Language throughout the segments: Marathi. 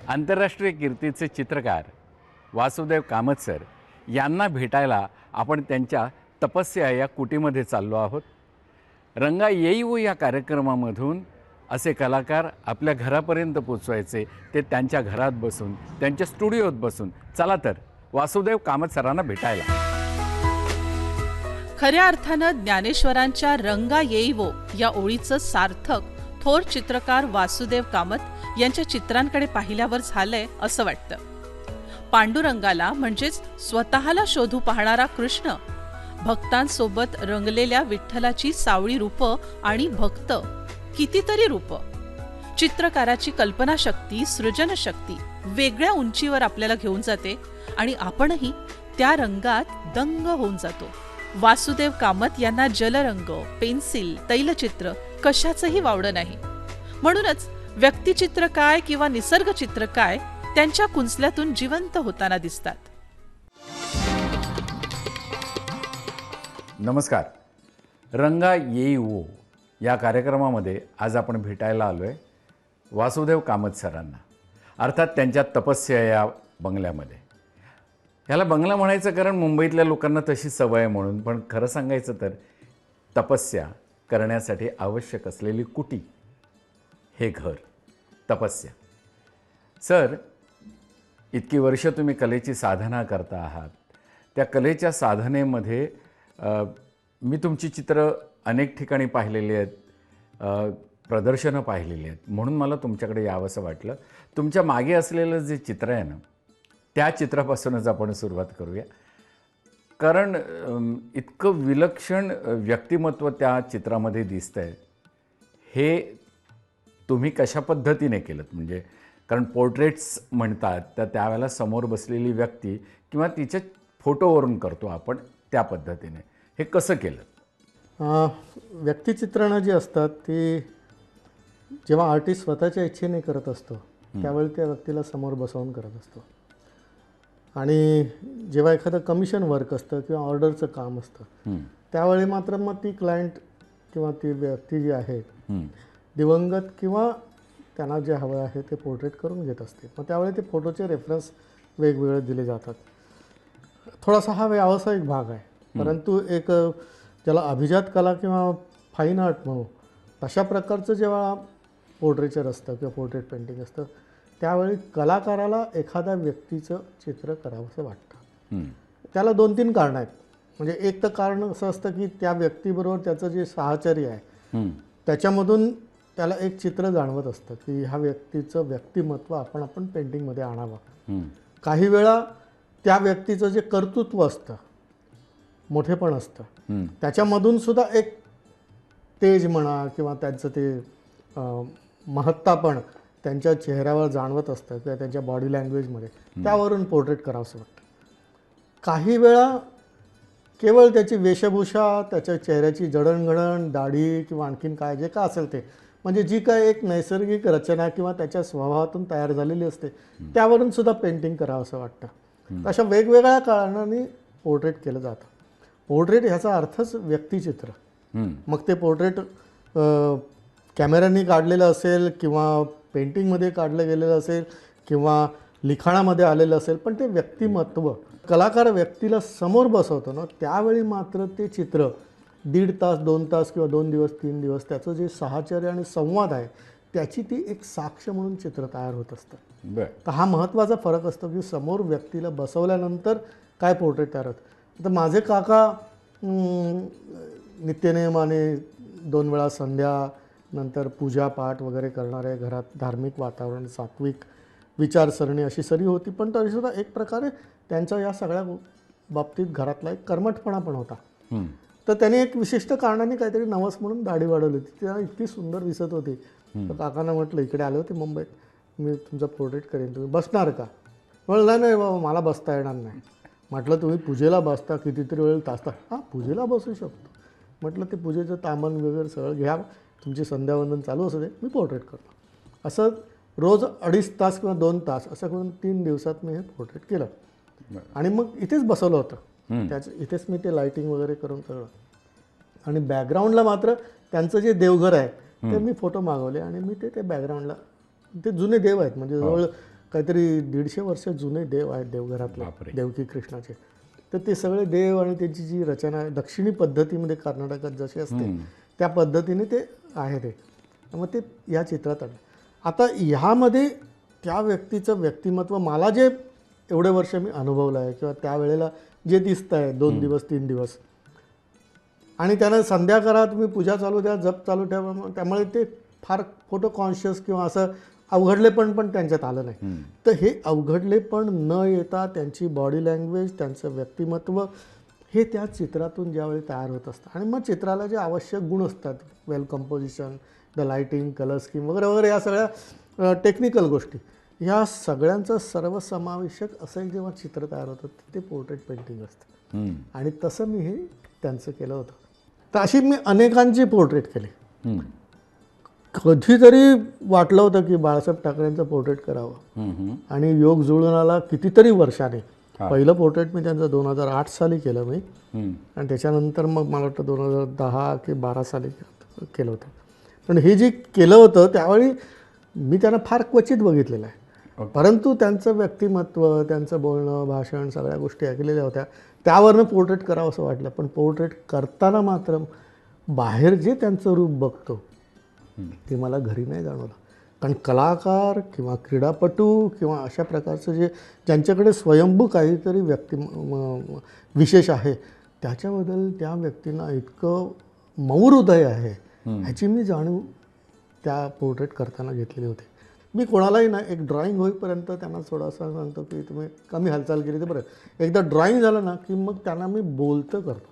आंतरराष्ट्रीय कीर्तीचे चित्रकार वासुदेव कामत सर यांना भेटायला आपण त्यांच्या तपस्या या कुटीमध्ये चाललो आहोत. रंगा येईवो या कार्यक्रमामधून असे कलाकार आपल्या घरापर्यंत पोचवायचे, ते त्यांच्या घरात बसून, त्यांच्या स्टुडिओत बसून. चला तर वासुदेव कामत सरांना भेटायला. खऱ्या अर्थानं ज्ञानेश्वरांच्या रंगा येईवो या ओळीचं सार्थक थोर चित्रकार वासुदेव कामत यांच्या चित्रांकडे पाहिल्यावर झालंय असं वाटतं. पांडुरंगाला म्हणजेच स्वतःला शोधू पाहणारा कृष्ण, भक्तांसोबत रंगलेल्या विठ्ठलाची सावळी रूपं आणि भक्त, कितीतरी रूपं. चित्रकाराची कल्पनाशक्ती, सृजनशक्ती वेगळ्या उंचीवर आपल्याला घेऊन जाते आणि आपणही त्या रंगात दंग होऊन जातो. वासुदेव कामत यांना जलरंग, पेन्सिल, तैलचित्र कशाचंही वावडं नाही. म्हणूनच व्यक्तिचित्र काय किंवा निसर्गचित्र काय, त्यांच्या कुंचल्यातून जिवंत होताना दिसतात. नमस्कार. रंगा येईवो या कार्यक्रमामध्ये आज आपण भेटायला आलो आहे वासुदेव कामत सरांना, अर्थात त्यांच्या तपस्या या बंगल्यामध्ये. ह्याला बंगला म्हणायचं कारण मुंबईतल्या लोकांना तशी सवय आहे म्हणून, पण खरं सांगायचं तर तपस्या करण्यासाठी आवश्यक असलेली कुटी, हे घर तपस्या. सर, इतकी वर्ष तुम्ही कलेची साधना करता आहात. त्या कलेच्या साधनेमध्ये मी तुमची चित्र अनेक ठिकाणी पाहिलेली आहेत, प्रदर्शनं पाहिलेली आहेत, म्हणून मला तुमच्याकडे यावंसं वाटलं. तुमच्या मागे असलेलं जे चित्र आहे ना, त्या चित्रापासूनच आपण सुरुवात करूया. कारण इतकं विलक्षण व्यक्तिमत्व त्या चित्रामध्ये दिसतं आहे. हे तुम्ही कशा पद्धतीने केलं? म्हणजे कारण पोर्ट्रेट्स म्हणतात तर त्यावेळेला समोर बसलेली व्यक्ती किंवा तिच्या फोटोवरून करतो आपण, त्या पद्धतीने हे कसं केलं? व्यक्तिचित्रणं जी असतात ती जेव्हा आर्टिस्ट स्वतःच्या इच्छेने करत असतो त्यावेळी त्या व्यक्तीला समोर बसवून करत असतो. आणि जेव्हा एखादं कमिशन वर्क असतं किंवा ऑर्डरचं काम असतं त्यावेळी मात्र मग ती क्लायंट किंवा ती व्यक्ती जी आहे दिवंगत किंवा त्यांना जे हवं आहे ते पोर्ट्रेट करून घेत असते. मग त्यावेळी ते फोटोचे रेफरन्स वेगवेगळे दिले जातात. थोडासा हा व्यावसायिक भाग आहे, परंतु एक ज्याला अभिजात कला किंवा फाईन आर्ट म्हणू तशा प्रकारचं जेव्हा पोर्ट्रेचर असतं किंवा पोर्ट्रेट पेंटिंग असतं त्यावेळी कलाकाराला एखाद्या व्यक्तीचं चित्र करावंसं वाटतं. त्याला 2-3 कारणं आहेत. म्हणजे एक तर कारण असं असतं की त्या व्यक्तीबरोबर त्याचं जे साहचर्य आहे त्याच्यामधून त्याला एक चित्र जाणवत असतं की ह्या व्यक्तीचं व्यक्तिमत्व आपण पेंटिंगमध्ये आणावं. काही वेळा त्या व्यक्तीचं जे कर्तृत्व असतं, मोठेपण असतं, त्याच्यामधून सुद्धा एक तेज म्हणा किंवा त्यांचं ते महत्तापण त्यांच्या चेहऱ्यावर जाणवत असतं किंवा त्यांच्या बॉडी लँग्वेजमध्ये, त्यावरून पोर्ट्रेट करावंसं वाटतं. काही वेळा केवळ त्याची वेशभूषा, त्याच्या चेहऱ्याची जडणघडण, दाढी किंवा आणखीन काय जे का असेल ते, म्हणजे जी काय एक नैसर्गिक रचना किंवा त्याच्या स्वभावातून तयार झालेली असते त्यावरून सुद्धा पेंटिंग करावंसं वाटतं. अशा वेगवेगळ्या कारणांनी पोर्ट्रेट केलं जातं. पोर्ट्रेट ह्याचा अर्थच व्यक्तिचित्र. मग ते पोर्ट्रेट कॅमेऱ्याने काढलेलं असेल किंवा पेंटिंगमध्ये काढलं गेलेलं असेल किंवा लिखाणामध्ये आलेलं असेल, पण ते व्यक्तिमत्व कलाकार व्यक्तीला समोर बसवतो ना, त्यावेळी मात्र ते चित्र 1.5 तास 2 तास किंवा 2 दिवस 3 दिवस त्याचं जे साहचर्य आणि संवाद आहे त्याची ती एक साक्ष म्हणून चित्र तयार होत असतं. तर हा महत्त्वाचा फरक असतो की समोर व्यक्तीला बसवल्यानंतर काय पोर्ट्रेट तयार होतं. आता माझे काका नित्यनेमाने 2 वेळा संध्या नंतर पूजापाठ वगैरे करणारे, घरात धार्मिक वातावरण, सात्विक विचारसरणी अशी सरी होती, पण तरीसुद्धा एक प्रकारे त्यांच्या या सगळ्या बाबतीत घरातला एक कर्मठपणा पण होता. तर त्याने एक विशिष्ट कारणाने काहीतरी नवस म्हणून दाढी वाढवली होती. ती इतकी सुंदर दिसत होती. तर काकांना म्हटलं, इकडे आले होते मुंबईत, मी तुमचं पोर्ट्रेट करेन, तुम्ही बसणार का? म्हणलं नाही बाबा, मला बसता येणार नाही. म्हटलं तुम्ही पूजेला बसता कितीतरी वेळ तासता. हां, पूजेला बसू शकतो. म्हटलं ते पूजेचं तामण वगैरे सगळं घ्या, तुमची संध्यावंदन चालू असू दे, मी पोर्ट्रेट करतो. असं रोज 2.5 तास किंवा 2 तास असं करून 3 दिवसात मी हे पोर्ट्रेट केलं. आणि मग इथेच बसवलं होतं. इथेच मी ते लाईटिंग वगैरे करून सगळं. आणि बॅकग्राऊंडला मात्र त्यांचं जे देवघर आहे ते मी फोटो मागवले आणि मी ते बॅकग्राऊंडला, ते जुने देव आहेत म्हणजे जवळ काहीतरी 150 वर्ष जुने देव आहेत देवघरातले, बापरे. देवकी कृष्णाचे. तर ते सगळे देव आणि त्यांची जी रचना आहे दक्षिणी पद्धतीमध्ये कर्नाटकात जशी असते त्या पद्धतीने ते आहे ते. मग ते या चित्रात आलं. आता ह्यामध्ये त्या व्यक्तीचं व्यक्तिमत्व मला जे एवढे वर्ष मी अनुभवलं आहे किंवा त्यावेळेला जे दिसतं आहे 2 दिवस 3 दिवस आणि त्यानं संध्याकाळात तुम्ही पूजा चालू द्या, जप चालू ठेवा, त्यामुळे ते फार फोटो कॉन्शियस किंवा असं अवघडलेपण पण त्यांच्यात आलं नाही. तर हे अवघडलेपण न येता त्यांची बॉडी लँग्वेज, त्यांचं व्यक्तिमत्व हे त्या चित्रातून ज्यावेळी तयार होत असतं आणि मग चित्राला जे आवश्यक गुण असतात, well composition, the lighting, colour scheme वगैरे वगैरे, या सगळ्या टेक्निकल गोष्टी, ह्या सगळ्यांचं सर्वसमावेशक असं एक जेव्हा चित्र तयार होतं ते पोर्ट्रेट पेंटिंग असतं. आणि तसं मी हे त्यांचं केलं होतं. तर अशी मी अनेकांची पोर्ट्रेट केली. कधीतरी वाटलं होतं की बाळासाहेब ठाकरेंचं पोर्ट्रेट करावं आणि योग जुळून आला कितीतरी वर्षाने. पहिलं पोर्ट्रेट मी त्यांचं 2008 साली केलं मी आणि त्याच्यानंतर मग मला वाटतं 2010 की 12 साली केलं होतं. पण हे जे केलं होतं त्यावेळी मी त्यांना फार क्वचित बघितलेलं आहे, परंतु त्यांचं व्यक्तिमत्व, त्यांचं बोलणं, भाषण, सगळ्या गोष्टी ऐकलेल्या होत्या. त्यावरनं पोर्ट्रेट करावं असं वाटलं. पण पोर्ट्रेट करताना मात्र बाहेर जे त्यांचं रूप बघतो ते मला घरी नाही जाणवलं. कारण कलाकार किंवा क्रीडापटू किंवा अशा प्रकारचं जे ज्यांच्याकडे स्वयंभू काहीतरी विशेष आहे त्याच्याबद्दल त्या व्यक्तींना इतकं मऊ हृदय आहे ह्याची मी जाणीव त्या पोर्ट्रेट करताना घेतलेली होती. मी कोणालाही ना एक ड्रॉईंग होईपर्यंत त्यांना थोडासा सांगतो की तुम्ही कमी हालचाल केली तर बरं. एकदा ड्रॉईंग झालं ना की मग त्यांना मी बोलतं करतो.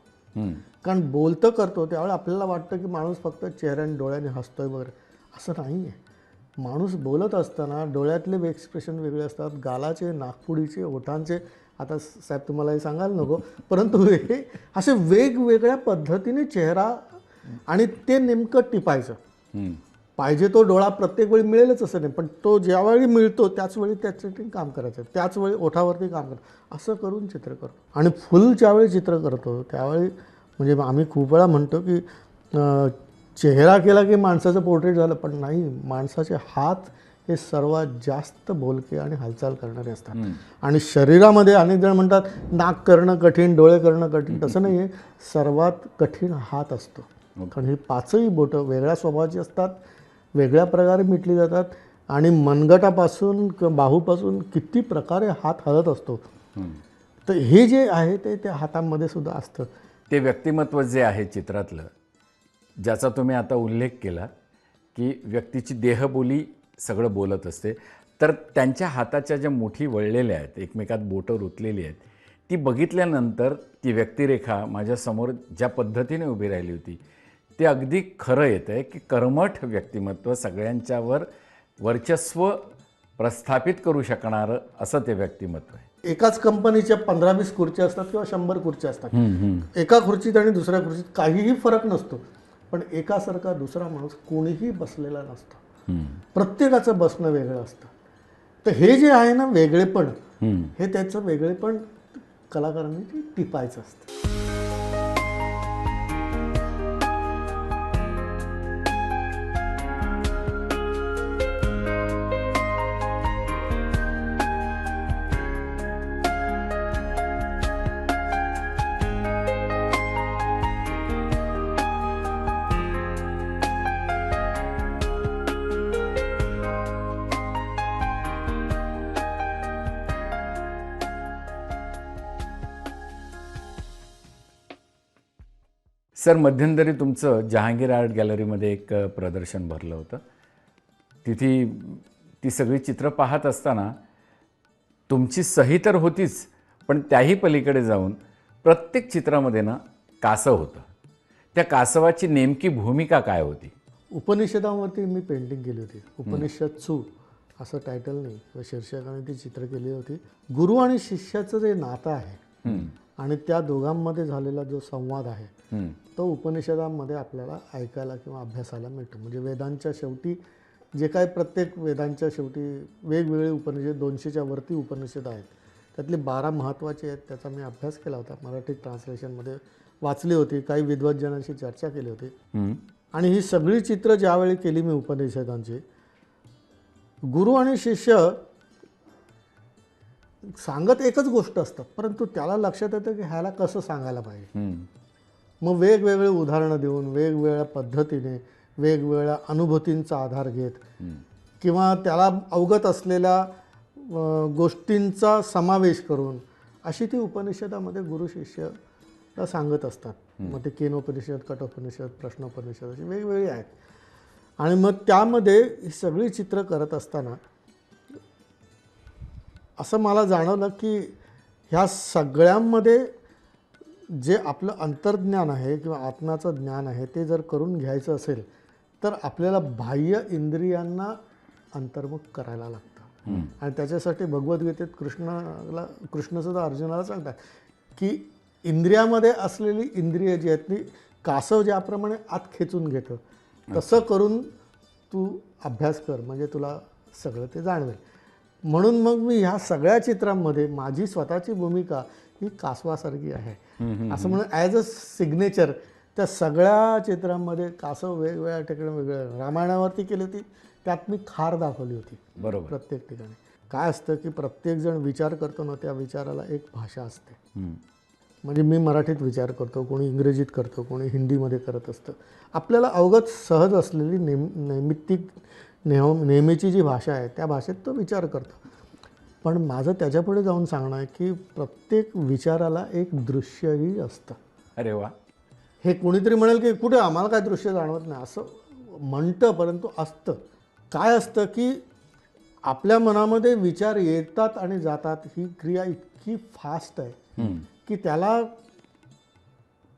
कारण बोलतं करतो त्यावेळी आपल्याला वाटतं की माणूस फक्त चेहऱ्याने डोळ्याने हसतोय वगैरे, असं नाही आहे. माणूस बोलत असताना डोळ्यातले एक्सप्रेशन वेगळे असतात, गालाचे, नाकपुडीचे, ओठांचे, आता साहेब तुम्हाला हे सांगायला नको, परंतु हे असे वेगवेगळ्या पद्धतीने चेहरा आणि ते नेमकं टिपायचं. पाहिजे तो डोळा प्रत्येक वेळी मिळेलच असं नाही, पण तो ज्यावेळी मिळतो त्याचवेळी त्याच्यासाठी काम करायचं, त्याचवेळी ओठावरती काम करायचं, असं करून चित्र करतो. आणि फुल ज्यावेळी चित्र करतो त्यावेळी म्हणजे आम्ही खूप वेळा म्हणतो की चेहरा केला की माणसाचं पोर्ट्रेट झालं, पण नाही, माणसाचे हात हे सर्वात जास्त बोलके आणि हालचाल करणारे असतात. आणि शरीरामध्ये अनेक जण म्हणतात नाक करणं कठीण, डोळे करणं कठीण, तसं नाही आहे. सर्वात कठीण हात असतो. कारण ही 5ही बोटं वेगळ्या स्वभावाची असतात, वेगळ्या प्रकारे मिटली जातात आणि मनगटापासून किंवा बाहूपासून किती प्रकारे हात हलत असतो. तर हे जे आहे ते त्या हातामध्ये सुद्धा असतं. ते व्यक्तिमत्व जे आहे चित्रातलं, ज्याचा तुम्ही आता उल्लेख केला की व्यक्तीची देहबोली सगळं बोलत असते, तर त्यांच्या हाताच्या ज्या मुठी वळलेल्या आहेत, एकमेकात बोटं रुतलेली आहेत, ती बघितल्यानंतर ती व्यक्तिरेखा माझ्यासमोर ज्या पद्धतीने उभी राहिली होती ते अगदी खरं येतं आहे की कर्मठ व्यक्तिमत्व, सगळ्यांच्यावर वर्चस्व प्रस्थापित करू शकणारं असं ते व्यक्तिमत्व आहे. एकाच कंपनीच्या 15-20 खुर्च्या असतात किंवा 100 खुर्च्या असतात. एका खुर्चीत आणि दुसऱ्या खुर्चीत काहीही फरक नसतो, पण एकासारखा दुसरा माणूस कोणीही बसलेला नसतो. प्रत्येकाचं बसणं वेगळं असतं. तर हे जे आहे ना वेगळेपण, हे त्याचं वेगळेपण कलाकारांनी टिपायचं असतं. सर, मध्यंतरी तुमचं जहांगीर आर्ट गॅलरीमध्ये एक प्रदर्शन भरलं होतं. तिथे ती सगळी चित्र पाहत असताना तुमची सही तर होतीच, पण त्याही पलीकडे जाऊन प्रत्येक चित्रामध्ये ना कासव होतं. त्या कासवाची नेमकी भूमिका काय होती? उपनिषदांवरती मी पेंटिंग केली होती. उपनिषद सू असं टायटल नाही किंवा शीर्षकाने ती चित्र केली होती. गुरु आणि शिष्याचं जे नातं आहे आणि त्या दोघांमध्ये झालेला जो संवाद आहे तो उपनिषदांमध्ये आपल्याला ऐकायला किंवा अभ्यासाला मिळतो. म्हणजे वेदांच्या शेवटी जे काय, प्रत्येक वेदांच्या शेवटी वेगवेगळे उपनिषद, 200च्या वरती उपनिषद आहेत, त्यातले 12 महत्त्वाचे आहेत. त्याचा मी अभ्यास केला होता, मराठी ट्रान्सलेशनमध्ये वाचली होती, काही विद्वज्जनांशी चर्चा केली होती. आणि ही सगळी चित्र ज्यावेळी केली मी उपनिषदांची, गुरु आणि शिष्य सांगत एकच गोष्ट असतात, परंतु त्याला लक्षात येतं की ह्याला कसं सांगायला पाहिजे. हं. मग वेगवेगळे उदाहरणं देऊन, वेगवेगळ्या पद्धतीने, वेगवेगळ्या अनुभूतींचा आधार घेत किंवा त्याला अवगत असलेल्या गोष्टींचा समावेश करून अशी ती उपनिषदामध्ये गुरु शिष्य सांगत असतात. मग ते केनोपनिषद, कठोपनिषद, प्रश्नोपनिषद अशी वेगवेगळी आहेत. आणि मग त्यामध्ये ही सगळी चित्र करत असताना असं मला जाणवलं की ह्या सगळ्यांमध्ये जे आपलं अंतर्ज्ञान आहे किंवा आत्म्याचं ज्ञान आहे ते जर करून घ्यायचं असेल तर आपल्याला बाह्य इंद्रियांना अंतर्मुख करायला लागतं. आणि त्याच्यासाठी भगवद्गीतेत कृष्णसुद्धा अर्जुनाला सांगतात की इंद्रियामध्ये असलेली इंद्रिय जी आहेत ती कासव ज्याप्रमाणे आत खेचून घेतं तसं करून तू अभ्यास कर, म्हणजे तुला सगळं ते जाणवेल. म्हणून मग मी ह्या सगळ्या चित्रांमध्ये माझी स्वतःची भूमिका ही कासवासारखी आहे असं म्हणून ॲज अ सिग्नेचर त्या सगळ्या चित्रांमध्ये कासव वेगवेगळ्या ठिकाणी वेगळ्या. रामायणावरती केली होती त्यात मी खार दाखवली होती. बरोबर. प्रत्येक ठिकाणी काय असतं की प्रत्येकजण विचार करतो ना, त्या विचाराला एक भाषा असते. म्हणजे मी मराठीत विचार करतो, कोणी इंग्रजीत करतो, कोणी हिंदीमध्ये करत असतं. आपल्याला अवगत सहज असलेली नैमित्तिक नेहमीची जी भाषा आहे त्या भाषेत तो विचार करतो. पण माझं त्याच्यापुढे जाऊन सांगणं आहे की प्रत्येक विचाराला एक दृश्यही असतं. अरे वा. हे कोणीतरी म्हणेल की कुठे आम्हाला काय दृश्य जाणवत नाही असं म्हणतं, परंतु असतं. काय असतं की आपल्या मनामध्ये विचार येतात आणि जातात, ही क्रिया इतकी फास्ट आहे की त्याला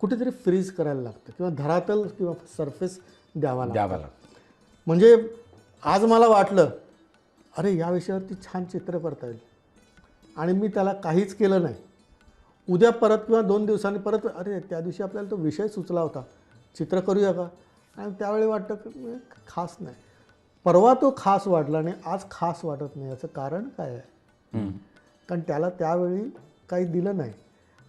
कुठेतरी फ्रीज करायला लागतं किंवा धरातल किंवा सरफेस द्यावा लागतं. म्हणजे आज मला वाटलं अरे या विषयावरती छान चित्र करता येईल आणि मी त्याला काहीच केलं नाही. उद्या परत किंवा 2 दिवसांनी परत अरे त्या दिवशी आपल्याला तो विषय सुचला होता, चित्र करूया का, आणि त्यावेळी वाटतं की खास नाही. परवा तो खास वाटला आणि आज खास वाटत नाही. याचं कारण काय आहे? कारण त्याला त्यावेळी काही दिलं नाही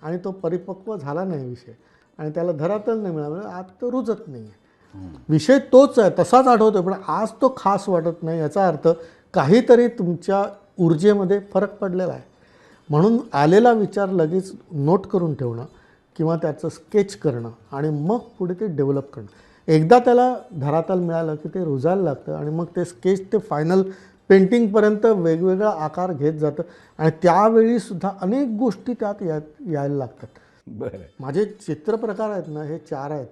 आणि तो परिपक्व झाला नाही विषय आणि त्याला धरातल नाही मिळालं, आज तो रुजत नाही आहे. विषय तोच आहे, तसाच आठवतो, पण आज तो खास वाटत नाही. याचा अर्थ काहीतरी तुमच्या ऊर्जेमध्ये फरक पडलेला आहे. म्हणून आलेला विचार लगेच नोट करून ठेवणं किंवा त्याचं स्केच करणं आणि मग पुढे ते डेव्हलप करणं. एकदा त्याला धरातल मिळालं की ते रुजायला लागतं आणि मग ते स्केच ते फायनल पेंटिंगपर्यंत वेगवेगळा आकार घेत जातं आणि त्यावेळीसुद्धा अनेक गोष्टी त्यात यायला लागतात. बरं. माझे चित्रप्रकार आहेत ना हे 4 आहेत.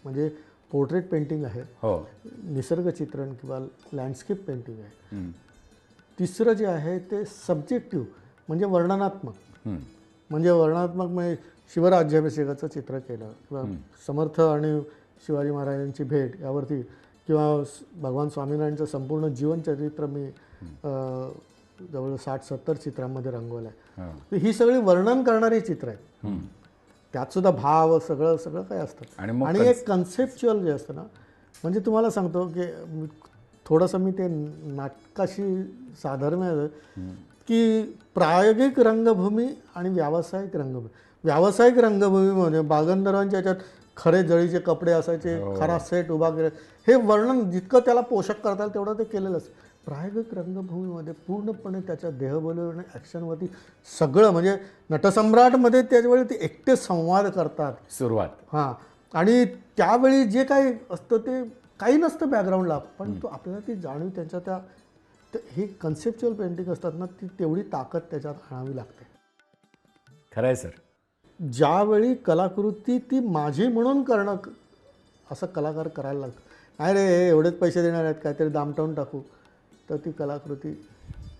म्हणजे पोर्ट्रेट पेंटिंग आहे, हो, निसर्ग चित्रण किंवा लँडस्केप पेंटिंग आहे. तिसरं जे आहे ते सब्जेक्टिव्ह म्हणजे वर्णनात्मक. म्हणजे म्हणजे शिवराज्याभिषेकाचं चित्र केलं किंवा समर्थ आणि शिवाजी महाराजांची भेट यावरती किंवा भगवान स्वामीनारायणचं संपूर्ण जीवनचरित्र मी जवळ 60-70 चित्रांमध्ये रंगवलं आहे. तर ही सगळी वर्णन करणारी चित्र आहेत. त्यात सुद्धा भाव सगळं काय असतं. आणि एक कन्सेप्च्युअल जे असतं ना, म्हणजे तुम्हाला सांगतो की थोडंसं मी ते नाटकाशी साधर्म्य की प्रायोगिक रंगभूमी आणि व्यावसायिक रंगभूमी. व्यावसायिक रंगभूमीमध्ये बागंधर्वांच्या याच्यात खरे जळीचे कपडे असायचे, खरा सेट उभा केला, हे वर्णन जितकं त्याला पोषक करता येईल तेवढं ते केलेलं असतं. प्रायोगिक रंगभूमीमध्ये पूर्णपणे त्याच्या देहबोलीवर आणि ॲक्शनवरती सगळं, म्हणजे नटसम्राटमध्ये त्यावेळी ते एकटे संवाद करतात सुरुवात. हां, आणि त्यावेळी जे काही असतं ते काही नसतं बॅकग्राऊंडला, पण तो आपल्याला ती जाणीव त्यांच्या त्या हे कन्सेप्च्युअल पेंटिंग असतात ना, ती तेवढी ताकद त्याच्यात आणावी लागते. खरं आहे सर. ज्यावेळी कलाकृती ती माझी म्हणून करणं असं कलाकार करायला लागतं. नाही रे हे एवढेच पैसे देणार आहेत, काहीतरी दामटावून टाकू, तर ती कलाकृती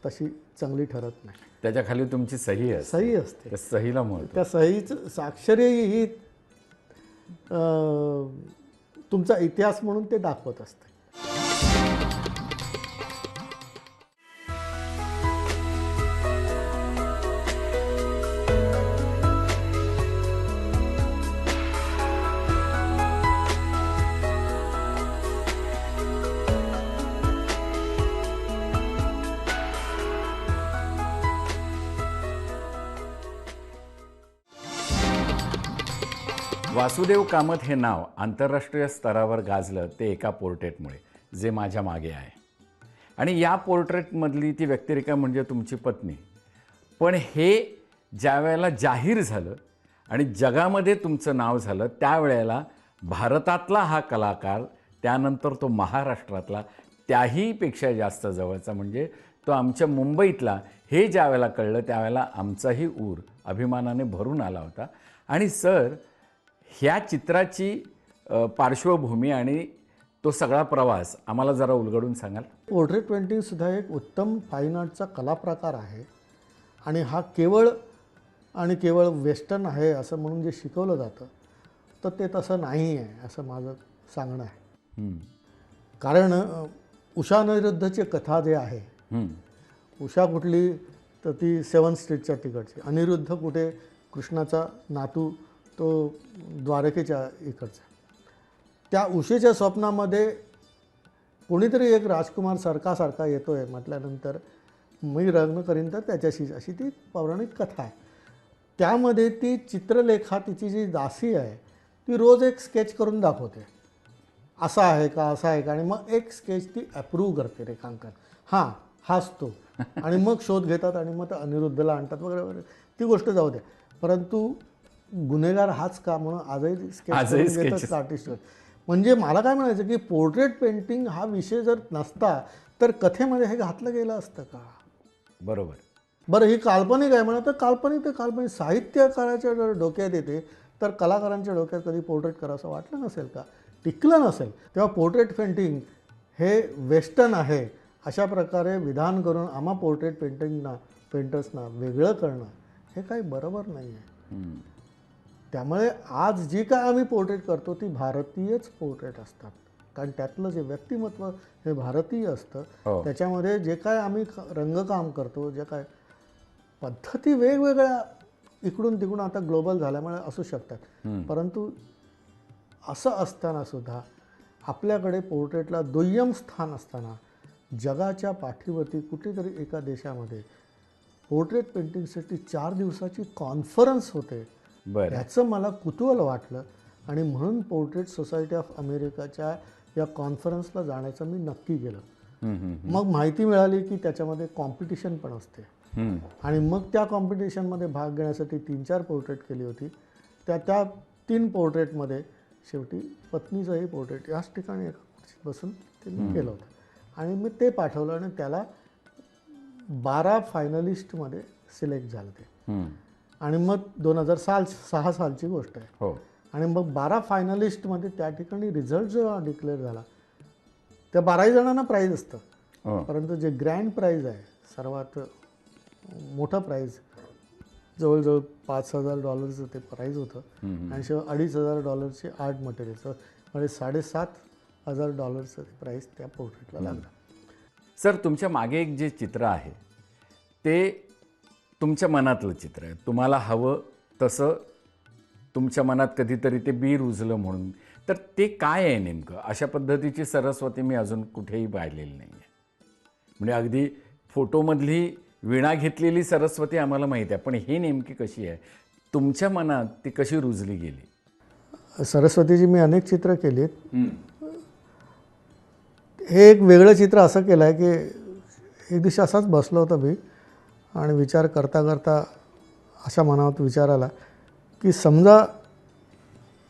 तशी चांगली ठरत नाही. त्याच्या खाली तुमची सही असते. सही असते. त्या सहीला महत्त्व. त्या सहीचं साक्षरी ही तुमचा इतिहास म्हणून ते दाखवत असते. वासुदेव कामत हे नाव आंतरराष्ट्रीय स्तरावर गाजलं ते एका पोर्ट्रेटमुळे जे माझ्या मागे आहे. आणि या पोर्ट्रेटमधली ती व्यक्तिरेखा म्हणजे तुमची पत्नी. पण हे ज्या वेळेला जाहीर झालं आणि जगामध्ये तुमचं नाव झालं त्यावेळेला भारतातला हा कलाकार, त्यानंतर तो महाराष्ट्रातला, त्याहीपेक्षा जास्त जवळचा म्हणजे तो आमच्या मुंबईतला, हे ज्या वेळेला कळलं त्यावेळेला आमचाही ऊर अभिमानाने भरून आला होता. आणि सर, ह्या चित्राची पार्श्वभूमी आणि तो सगळा प्रवास आम्हाला जरा उलगडून सांगाल? पोर्ट्रेट पेंटिंगसुद्धा एक उत्तम फाईन आर्टचा कलाप्रकार आहे आणि हा केवळ आणि केवळ वेस्टर्न आहे असं म्हणून जे शिकवलं जातं तर ते तसं नाही आहे असं माझं सांगणं आहे. कारण उषा अनिरुद्धची कथा जे आहे, उषा कुठली तर ती 7 स्ट्रीटच्या तिकडची, अनिरुद्ध कुठे कृष्णाचा नातू तो द्वारकेच्या इकडचा. त्या उषेच्या स्वप्नामध्ये कोणीतरी एक राजकुमार सारखा येतो आहे म्हटल्यानंतर मी लग्न करीन तर त्याच्याशीच, अशी ती पौराणिक कथा आहे. त्यामध्ये ती चित्रलेखा, तिची जी दासी आहे ती रोज एक स्केच करून दाखवते, असा आहे का असा आहे का, आणि मग एक स्केच ती अप्रूव्ह करते रेखांकन, हां हाच तो, आणि मग शोध घेतात आणि मग अनिरुद्धला आणतात वगैरे वगैरे. ती गोष्ट जाऊ द्या, परंतु गुन्हेगार हाच का म्हणून आजही स्केच घेतात आर्टिस्ट. म्हणजे मला काय म्हणायचं की पोर्ट्रेट पेंटिंग हा विषय जर नसता तर कथेमध्ये हे घातलं गेलं असतं का? बरोबर. बरं, ही काल्पनिक आहे म्हणा, तर काल्पनिक ते काल्पनिक. साहित्यकाराच्या जर डोक्यात येते तर कलाकारांच्या डोक्यात कधी पोर्ट्रेट करावं वाटलं नसेल का, टिकलं नसेल. तेव्हा पोर्ट्रेट पेंटिंग हे वेस्टर्न आहे अशा प्रकारे विधान करून आम्हा पोर्ट्रेट पेंटर्सना वेगळं करणं हे काही बरोबर नाही आहे. त्यामुळे आज जी काय आम्ही पोर्ट्रेट करतो ती भारतीयच पोर्ट्रेट असतात, कारण त्यातलं जे व्यक्तिमत्व हे भारतीय असतं. त्याच्यामध्ये जे काय आम्ही रंगकाम करतो, जे काय पद्धती वेगवेगळ्या इकडून तिकडून आता ग्लोबल झाल्यामुळे असू शकतात, परंतु असं असताना सुद्धा आपल्याकडे पोर्ट्रेटला दुय्यम स्थान असताना जगाच्या पाठीवरती कुठेतरी एका देशामध्ये पोर्ट्रेट पेंटिंगसाठी 4 दिवसाची कॉन्फरन्स होते. ह्याचं मला कुतूहल वाटलं आणि म्हणून पोर्ट्रेट सोसायटी ऑफ अमेरिकाच्या या कॉन्फरन्सला जाण्याचं मी नक्की केलं. मग माहिती मिळाली की त्याच्यामध्ये कॉम्पिटिशन पण असते आणि मग त्या कॉम्पिटिशनमध्ये भाग घेण्यासाठी 3-4 पोर्ट्रेट केली होती. त्या 3 पोर्ट्रेटमध्ये शेवटी पत्नीचंही पोर्ट्रेट याच ठिकाणी एका खुर्चीत बसून ते मी केलं होतं आणि मी ते पाठवलं आणि त्याला 12 फायनलिस्टमध्ये सिलेक्ट झालं ते. आणि मग 2006 सालची गोष्ट आहे. आणि मग 12 फायनलिस्टमध्ये त्या ठिकाणी रिझल्ट जेव्हा डिक्लेअर झाला त्या 12 जणांना प्राईज असतं, परंतु जे ग्रँड प्राईज आहे, सर्वात मोठं प्राईज, जवळजवळ $5,000 ते प्राईज होतं आणि शिवाय $2,500 आर्ट मटेरियलचं, म्हणजे $7,500 ते प्राईज त्या पोर्ट्रेटला लागलं. सर, तुमच्या मागे एक जे चित्र आहे ते तुमच्या मनातलं चित्र आहे. तुम्हाला हवं तसं तुमच्या मनात कधीतरी ते बी रुजलं म्हणून. तर ते काय आहे नेमकं? अशा पद्धतीची सरस्वती मी अजून कुठेही पाहिलेली नाही आहे. म्हणजे अगदी फोटोमधली वीणा घेतलेली सरस्वती आम्हाला माहीत आहे, पण ही नेमकी कशी आहे? तुमच्या मनात ती कशी रुजली गेली? सरस्वतीची मी अनेक चित्र केलीत. हे एक वेगळं चित्र असं केलं आहे की एक दिवशी असाच बसलो होतो मी आणि विचार करता करता अशा मनात विचार आला की समजा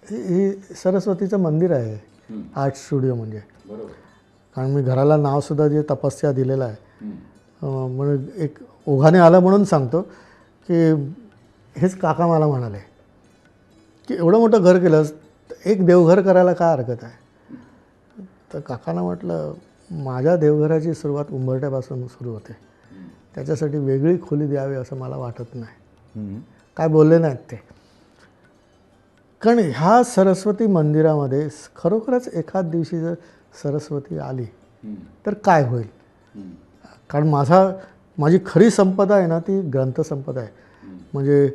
ही सरस्वतीचं मंदिर आहे, आर्ट स्टुडिओ म्हणजे, कारण मी घराला नावसुद्धा जे तपस्या दिलेलं आहे. म्हणून एक ओघाने आलं म्हणून सांगतो की हेच काका मला म्हणाले की एवढं मोठं घर केलंस, एक देवघर करायला काय हरकत आहे? तर काकांना म्हटलं माझ्या देवघराची सुरुवात उंबरठ्यापासून सुरू होते, त्याच्यासाठी वेगळी खोली द्यावी असं मला वाटत नाही. काय बोलले नाहीत ते. कारण ह्या सरस्वती मंदिरामध्ये खरोखरच एखाद दिवशी जर सरस्वती आली तर काय होईल? कारण माझी खरी संपदा आहे ना ती ग्रंथसंपदा आहे. म्हणजे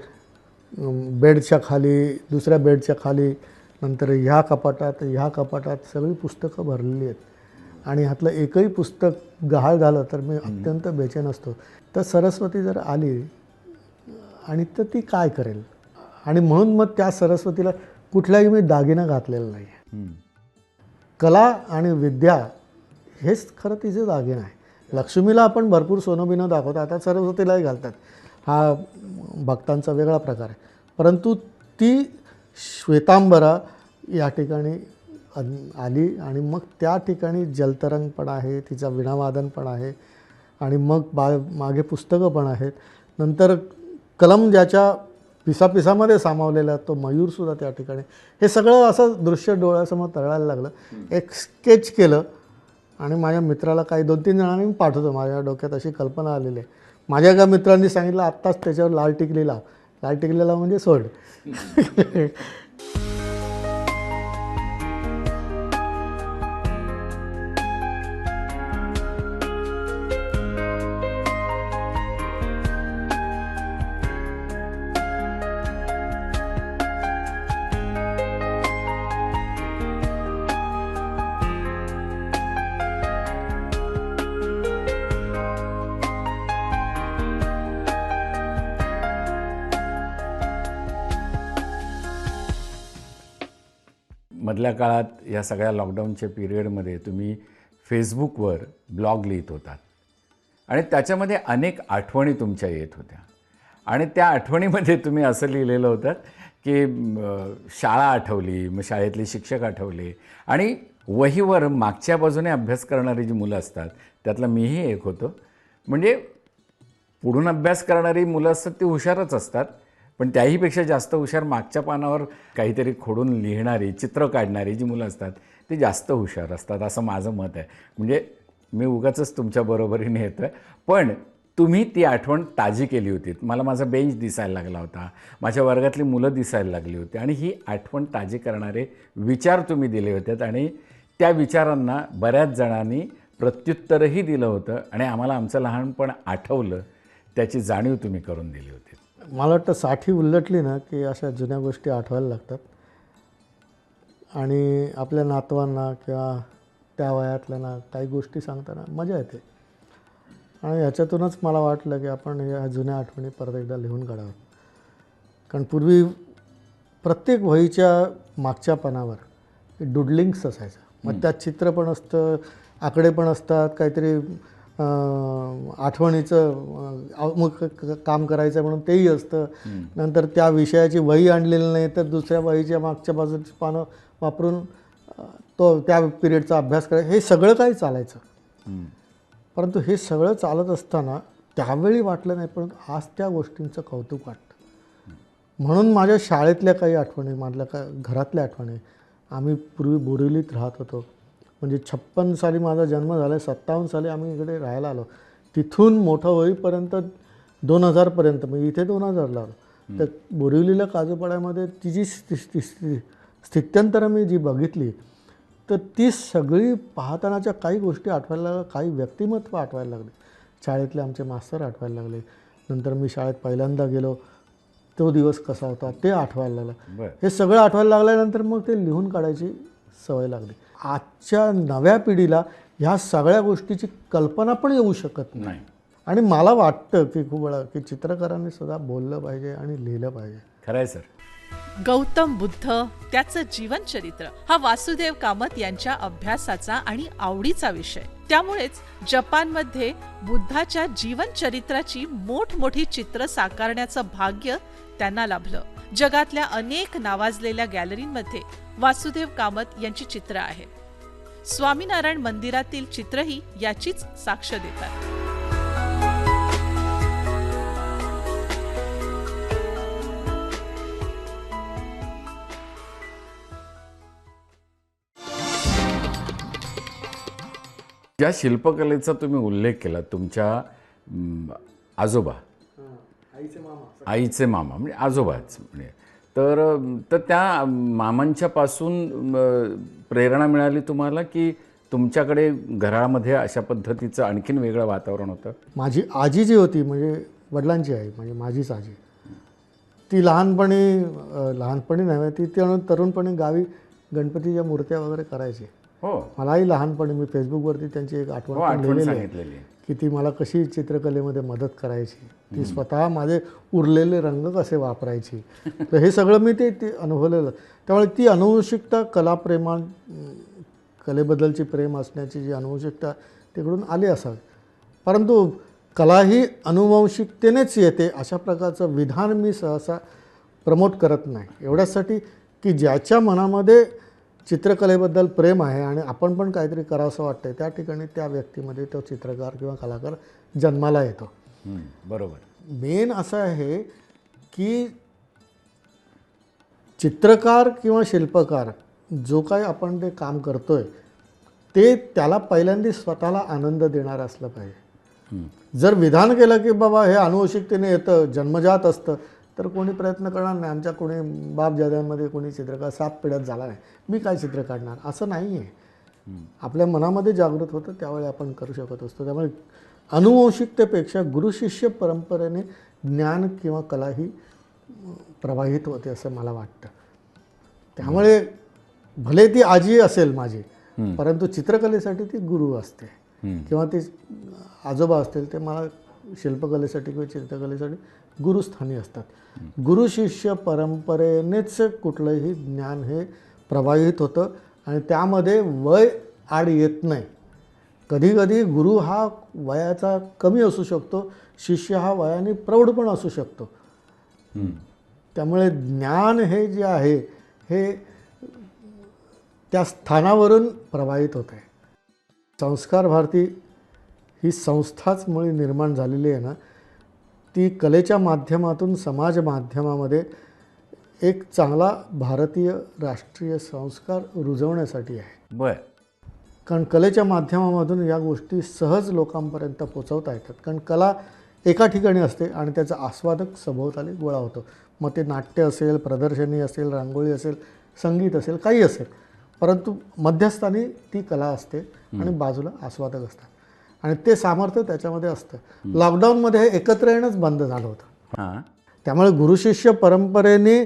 बेडच्या खाली, दुसऱ्या बेडच्या खाली, नंतर ह्या कपाटात सगळी पुस्तकं भरलेली आहेत आणि ह्यातलं एकही पुस्तक गहाळ झालं तर मी अत्यंत बेचैन असतो. तर सरस्वती जर आली आणि तर ती काय करेल? आणि म्हणून मग त्या सरस्वतीला कुठलाही मी दागिना घातलेला नाही आहे. कला आणि विद्या हेच खरं तिचे दागिना आहे. लक्ष्मीला आपण भरपूर सोनं बिनं दाखवतो, आता सरस्वतीलाही घालतात, हा भक्तांचा वेगळा प्रकार आहे. परंतु ती श्वेतांबरा या ठिकाणी आली आणि मग त्या ठिकाणी जलतरंग पण आहे, तिचा वीणावादन पण आहे आणि मग मागे पुस्तकं पण आहेत. नंतर कलम ज्याच्या पिसापिसामध्ये सामावलेला तो मयूरसुद्धा त्या ठिकाणी. हे सगळं असं दृश्य डोळ्यासमोर तरळायला लागलं. एक स्केच केलं आणि माझ्या मित्राला काही 2-3 जणांनी मी पाठवतो. माझ्या डोक्यात अशी कल्पना आलेली आहे. माझ्या एका मित्रांनी सांगितलं आत्ताच त्याच्यावर लाल टिकली लाव. लाल टिकली लाव म्हणजे सोड. मधल्या काळात या सगळ्या लॉकडाऊनच्या पिरियडमध्ये तुम्ही फेसबुकवर ब्लॉग लिहित होतात आणि त्याच्यामध्ये अनेक आठवणी तुमच्या येत होत्या आणि त्या आठवणीमध्ये तुम्ही असं लिहिलेलं होतं की शाळा आठवली, मग शाळेतले शिक्षक आठवले आणि वहीवर मागच्या बाजूने अभ्यास करणारी जी मुलं असतात त्यातला मीही एक होतो. म्हणजे पुढून अभ्यास करणारी मुलं असतात ती हुशारच असतात, पण त्याहीपेक्षा जास्त हुशार मागच्या पानावर काहीतरी खोडून लिहिणारी, चित्र काढणारी जी मुलं असतात ती जास्त हुशार असतात असं माझं मत आहे. म्हणजे मी उगाचच तुमच्या बरोबरीने येतो आहे, पण तुम्ही ती आठवण ताजी केली होती. मला माझा बेंच दिसायला लागला होता, माझ्या वर्गातली मुलं दिसायला लागली होती आणि ही आठवण ताजी करणारे विचार तुम्ही दिले होते आणि त्या विचारांना बऱ्याच जणांनी प्रत्युत्तरही दिलं होतं आणि आम्हाला आमचं लहानपण आठवलं, त्याची जाणीव तुम्ही करून दिली होती. मला वाटतं साठी उलटली ना की अशा जुन्या गोष्टी आठवायला लागतात आणि आपल्या नातवांना किंवा त्या वयातल्यांना काही गोष्टी सांगताना मजा येते आणि ह्याच्यातूनच मला वाटलं की आपण या जुन्या आठवणी परत एकदा लिहून काढाव्यात. कारण पूर्वी प्रत्येक वहीच्या मागच्या पानावर डुडलिंग्स असायचं. मग त्यात चित्र पण असतं, आकडे पण असतात, काहीतरी आठवणीचं मग काम करायचं म्हणून तेही असतं. नंतर त्या विषयाची वही आणलेली नाही तर दुसऱ्या वहीच्या मागच्या बाजूची पानं वापरून तो त्या पिरियडचा अभ्यास करायचा. हे सगळं काही चालायचं. परंतु हे सगळं चालत असताना त्यावेळी वाटलं नाही, पण आज त्या गोष्टींचं कौतुक वाटतं. म्हणून माझ्या शाळेतल्या काही आठवणी, माझ्या घरातल्या आठवणी. आम्ही पूर्वी बोरिवलीत राहत होतो. म्हणजे 56 साली माझा जन्म झाला आहे, 57 साली आम्ही इकडे राहायला आलो. तिथून मोठं होईपर्यंत 2000पर्यंत, म्हणजे इथे 2000ला आलो. तर बोरिवलीला काजूपाड्यामध्ये ती जी स्थित्यंतरं मी जी बघितली तर ती सगळी पाहतानाच्या काही गोष्टी आठवायला लागल्या, काही व्यक्तिमत्व आठवायला लागले. शाळेतले आमचे मास्तर आठवायला लागले. नंतर मी शाळेत पहिल्यांदा गेलो तो दिवस कसा होता ते आठवायला लागलं. हे सगळं आठवायला लागल्यानंतर मग ते लिहून काढायची सवय लागली. आजच्या नव्या पिढीला ह्या सगळ्या गोष्टीची कल्पना पण येऊ शकत नाही. आणि मला वाटतं की खूप वेळा की चित्रकारांनी सुद्धा बोललं पाहिजे आणि लिहिलं पाहिजे. खरं आहे सर. गौतम बुद्ध, त्याचं जीवनचरित्र हा वासुदेव कामत यांच्या अभ्यासाचा आणि आवडीचा विषय. त्यामुळेच जपानमध्ये बुद्धाच्या जीवनचरित्राची मोठमोठी चित्र साकारण्याचं भाग्य त्यांना लाभलं. जगातल्या अनेक नावाजलेल्या गॅलरींमध्ये वासुदेव कामत यांची चित्र आहेत. स्वामीनारायण मंदिरातील चित्रही याचीच साक्ष देतात. ज्या शिल्पकलेचा तुम्ही उल्लेख केला, तुमच्या आजोबा, आईचे मामा म्हणजे आजोबाच म्हणजे, तर त्या मामांच्या पासून प्रेरणा मिळाली तुम्हाला की तुमच्याकडे घरामध्ये अशा पद्धतीचं आणखीन वेगळं वातावरण होतं? माझी आजी जी होती, म्हणजे वडिलांची आई, म्हणजे माझीच आजी, ती लहानपणी नव्हे, ती तरुणपणी गावी गणपतीच्या मूर्त्या वगैरे करायची. हो, मलाही लहानपणी मी फेसबुकवरती त्यांची एक आठवण लिहिलेली सांगितलेली आहे की ती मला कशी चित्रकलेमध्ये मदत करायची, ती स्वतः माझे उरलेले रंग कसे वापरायची. तर हे सगळं मी ते अनुभवलेलं. त्यामुळे ती अनुवंशिकता, कलेबद्दलची प्रेम असण्याची जी अनुवंशिकता तिकडून आली असावी. परंतु कला ही अनुवंशिकतेनेच येते अशा प्रकारचं विधान मी सहसा प्रमोट करत नाही. एवढ्यासाठी की ज्याच्या मनामध्ये चित्रकलेबद्दल प्रेम आहे आणि आपण पण काहीतरी करावंसं वाटतंय, त्या ठिकाणी त्या व्यक्तीमध्ये तो चित्रकार किंवा कलाकार जन्माला येतो. बरोबर. मेन असं आहे की चित्रकार किंवा शिल्पकार जो काही आपण ते काम करतोय ते त्याला पहिल्यांदा स्वतःला आनंद देणार असलं पाहिजे. जर विधान केलं की बाबा हे अनुवंशिकतेने येतं, जन्मजात असतं, तर कोणी प्रयत्न करणार नाही. आमच्या कोणी बापजाद्यांमध्ये कोणी चित्रकार 7 पिढ्यात झाला नाही, मी काय चित्र काढणार, असं नाही आहे. आपल्या मनामध्ये जागृत होतं त्यावेळी आपण करू शकत असतो. त्यामुळे अनुवंशिकतेपेक्षा गुरुशिष्य परंपरेने ज्ञान किंवा कला ही प्रवाहित होते असं मला वाटतं. त्यामुळे भले ती आजी असेल माझी, परंतु चित्रकलेसाठी ती गुरु असते किंवा ते आजोबा असतील ते मला शिल्पकलेसाठी किंवा चित्रकलेसाठी गुरुस्थानी असतात. गुरु शिष्य परंपरेनेच कुठलंही ज्ञान हे प्रवाहित होतं आणि त्यामध्ये वय आड येत नाही. कधीकधी गुरु हा वयाचा कमी असू शकतो, शिष्य हा वयाने प्रौढ पण असू शकतो. त्यामुळे ज्ञान हे जे आहे हे त्या स्थानावरून प्रवाहित होत आहे. संस्कार भारती ही संस्थाच मुळी निर्माण झालेली आहे ना, ती कलेच्या माध्यमातून समाज माध्यमामध्ये एक चांगला भारतीय राष्ट्रीय संस्कार रुजवण्यासाठी आहे. बर. कारण कलेच्या माध्यमामधून या गोष्टी सहज लोकांपर्यंत पोचवता येतात. कारण कला एका ठिकाणी असते आणि त्याचा आस्वादक सभोवताली गोळा होतो. मग ते नाट्य असेल, प्रदर्शनी असेल, रांगोळी असेल, संगीत असेल, काही असेल, परंतु मध्यस्थानी ती कला असते आणि बाजूला आस्वादक असतात आणि ते सामर्थ्य त्याच्यामध्ये असतं. लॉकडाऊनमध्ये हे एकत्र येणंच बंद झालं होतं. त्यामुळे गुरुशिष्य परंपरेने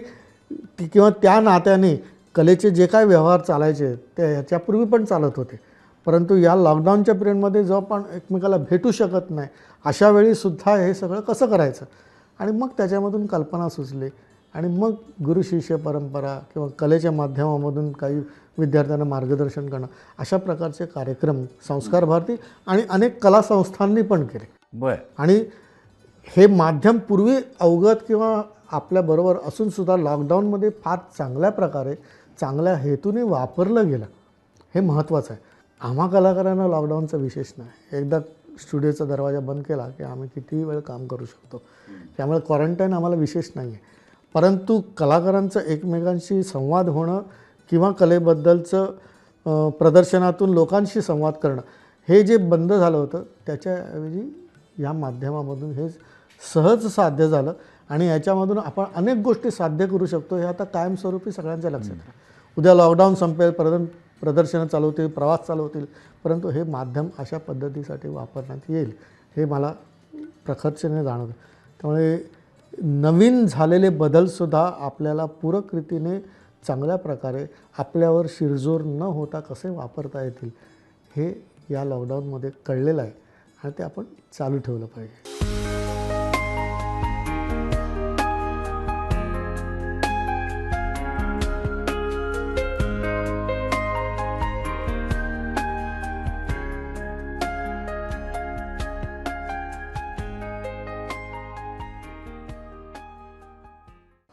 किंवा त्या नात्याने कलेचे जे काय व्यवहार चालायचे ते ह्याच्यापूर्वी पण चालत होते, परंतु या लॉकडाऊनच्या पिरियडमध्ये जो आपण एकमेकाला भेटू शकत नाही अशा वेळीसुद्धा हे सगळं कसं करायचं आणि मग त्याच्यामधून कल्पना सुचली आणि मग गुरुशिष्य परंपरा किंवा कलेच्या माध्यमामधून काही विद्यार्थ्यांना मार्गदर्शन करणं अशा प्रकारचे कार्यक्रम संस्कार भारती आणि अनेक कला संस्थांनी पण केले. बर. आणि हे माध्यम पूर्वी अवगत किंवा आपल्याबरोबर असूनसुद्धा लॉकडाऊनमध्ये फार चांगल्या प्रकारे चांगल्या हेतूने वापरलं गेलं, हे महत्त्वाचं आहे. आम्हा कलाकारांना लॉकडाऊनचा विशेष नाही. एकदा स्टुडिओचा दरवाजा बंद केला की आम्ही कितीही वेळ काम करू शकतो. त्यामुळे क्वारंटाईन आम्हाला विशेष नाही आहे. परंतु कलाकारांचं एकमेकांशी संवाद होणं किंवा कलेबद्दलचं प्रदर्शनातून लोकांशी संवाद करणं हे जे बंद झालं होतं त्याच्याऐवजी या माध्यमामधून हे सहज साध्य झालं आणि याच्यामधून आपण अनेक गोष्टी साध्य करू शकतो. हे आता कायमस्वरूपी सगळ्यांच्या लक्षात राहील. उद्या लॉकडाऊन संपेल, प्रदर्शनं चालू होतील, प्रवास चालू होतील, परंतु हे माध्यम अशा पद्धतीसाठी वापरण्यात येईल हे मला प्रखरतेने जाणवतं. त्यामुळे नवीन झालेले बदलसुद्धा आपल्याला पूरक रीतीने चांगल्या प्रकारे आपल्यावर शिरजोर न होता कसे वापरता येतील हे या लॉकडाऊनमध्ये कळलेलं आहे आणि ते आपण चालू ठेवलं पाहिजे.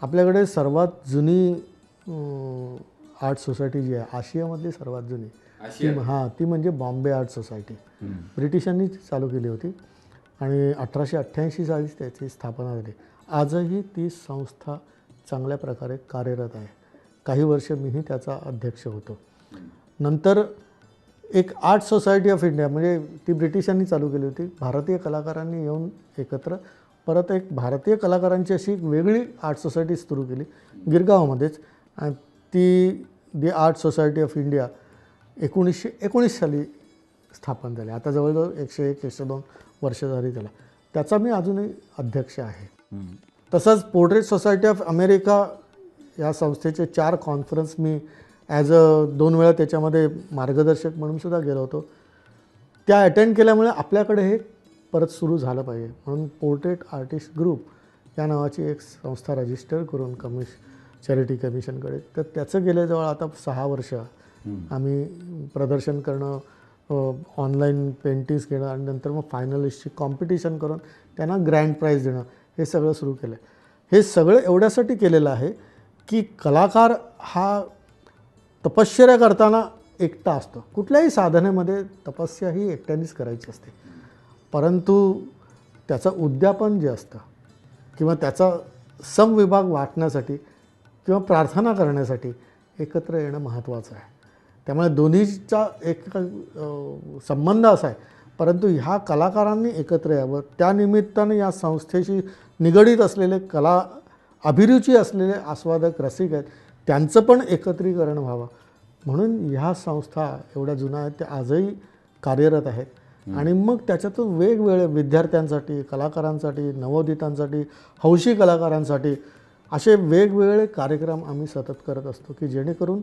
आपल्याकडे सर्वात जुनी आर्ट सोसायटी जी आहे आशियामधली सर्वात जुनी ती म्हणजे बॉम्बे आर्ट सोसायटी. ब्रिटिशांनी चालू केली होती आणि 1888 सालीच त्याची स्थापना झाली. आजही ती संस्था चांगल्या प्रकारे कार्यरत आहे. काही वर्ष मीही त्याचा अध्यक्ष होतो. नंतर एक आर्ट सोसायटी ऑफ इंडिया म्हणजे ती ब्रिटिशांनी चालू केली होती. भारतीय कलाकारांनी येऊन एकत्र परत एक भारतीय कलाकारांची अशी एक वेगळी आर्ट सोसायटी सुरू केली गिरगावामध्येच आणि ती दी आर्ट सोसायटी ऑफ इंडिया 1919 साली स्थापन झाली. आता जवळजवळ 101-102 वर्ष झाली त्याला. त्याचा मी अजूनही अध्यक्ष आहे. तसंच पोर्ट्रेट सोसायटी ऑफ अमेरिका या संस्थेचे 4 कॉन्फरन्स मी ॲज 2 वेळा त्याच्यामध्ये मार्गदर्शक म्हणून सुद्धा गेलो होतो. त्या अटेंड केल्यामुळे आपल्याकडे हे परत सुरू झालं पाहिजे म्हणून पोर्ट्रेट आर्टिस्ट ग्रुप या नावाची एक संस्था रजिस्टर करून चॅरिटी कमिशनकडे तर त्याचं गेले जवळ आता 6 वर्ष आम्ही प्रदर्शन करणं, ऑनलाईन पेंटिंग्स घेणं आणि नंतर मग फायनलिस्टची कॉम्पिटिशन करून त्यांना ग्रँड प्राईज देणं, हे सगळं सुरू केलं. हे सगळं एवढ्यासाठी केलेलं आहे की कलाकार हा तपश्चर्या करताना एकटा असतो. कुठल्याही साधनेमध्ये तपस्या ही एकट्यानेच करायची असते, परंतु त्याचं उद्यापन जे असतं किंवा त्याचा समविभाग वाटण्यासाठी किंवा प्रार्थना करण्यासाठी एकत्र येणं महत्त्वाचं आहे. त्यामुळे दोन्हीचा एक संबंध असा आहे. परंतु ह्या कलाकारांनी एकत्र यावं, त्यानिमित्ताने या संस्थेशी निगडीत असलेले कला अभिरुची असलेले आस्वादक रसिक आहेत, त्यांचं पण एकत्रीकरण व्हावं म्हणून ह्या संस्था एवढ्या जुन्या आहेत, त्या आजही कार्यरत आहेत. आणि मग त्याच्यातून वेगवेगळे विद्यार्थ्यांसाठी, कलाकारांसाठी, नवोदितांसाठी, हौशी कलाकारांसाठी असे वेगवेगळे कार्यक्रम आम्ही सतत करत असतो की जेणेकरून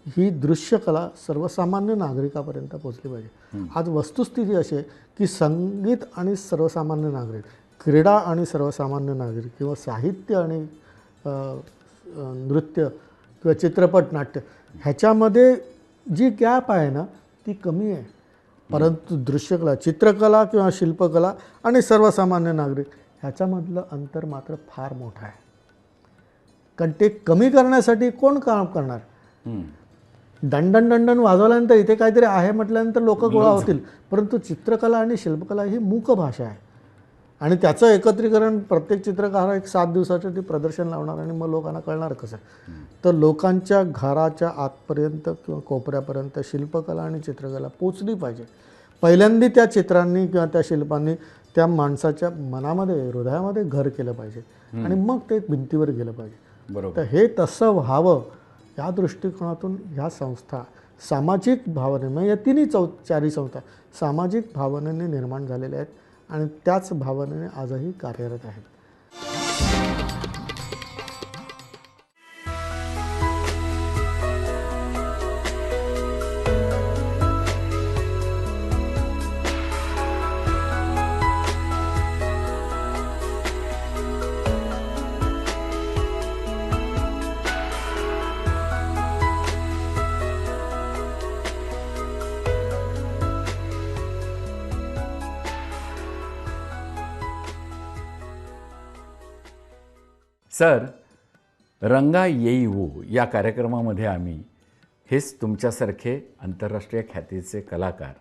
ही दृश्यकला सर्वसामान्य नागरिकापर्यंत पोचली पाहिजे. आज वस्तुस्थिती अशी आहे की संगीत आणि सर्वसामान्य नागरिक, क्रीडा आणि सर्वसामान्य नागरिक किंवा साहित्य आणि नृत्य किंवा चित्रपट नाट्य ह्याच्यामध्ये जी गॅप आहे ना ती कमी आहे. परंतु दृश्यकला, चित्रकला किंवा शिल्पकला आणि सर्वसामान्य नागरिक ह्याच्यामधलं अंतर मात्र फार मोठं आहे. कारण ते कमी करण्यासाठी कोण काम करणार? दंडन दंडन वाजवल्यानंतर इथे काहीतरी आहे म्हटल्यानंतर लोक गोळा होतील. परंतु चित्रकला आणि शिल्पकला ही मूक भाषा आहे आणि त्याचं एकत्रीकरण प्रत्येक चित्रकार एक 7 दिवसाचं ते प्रदर्शन लावणार आणि मग लोकांना कळणार कसं. तर लोकांच्या घराच्या आतपर्यंत किंवा कोपऱ्यापर्यंत शिल्पकला आणि चित्रकला पोचली पाहिजे. पहिल्यांदा त्या चित्रांनी किंवा त्या शिल्पांनी त्या माणसाच्या मनामध्ये, हृदयामध्ये घर केलं पाहिजे आणि मग ते भिंतीवर गेलं पाहिजे. बरोबर. तर हे तसं व्हावं या दृष्टिकोनातून ह्या संस्था सामाजिक भावने, म्हणजे या तिन्ही चारही संस्था सामाजिक भावनेने निर्माण झालेल्या आहेत आणि त्याच भावनेने आजही कार्यरत आहेत. सर, रंगा येई वो या कार्यक्रमामध्ये आम्ही हेच तुमच्यासारखे आंतरराष्ट्रीय ख्यातीचे कलाकार,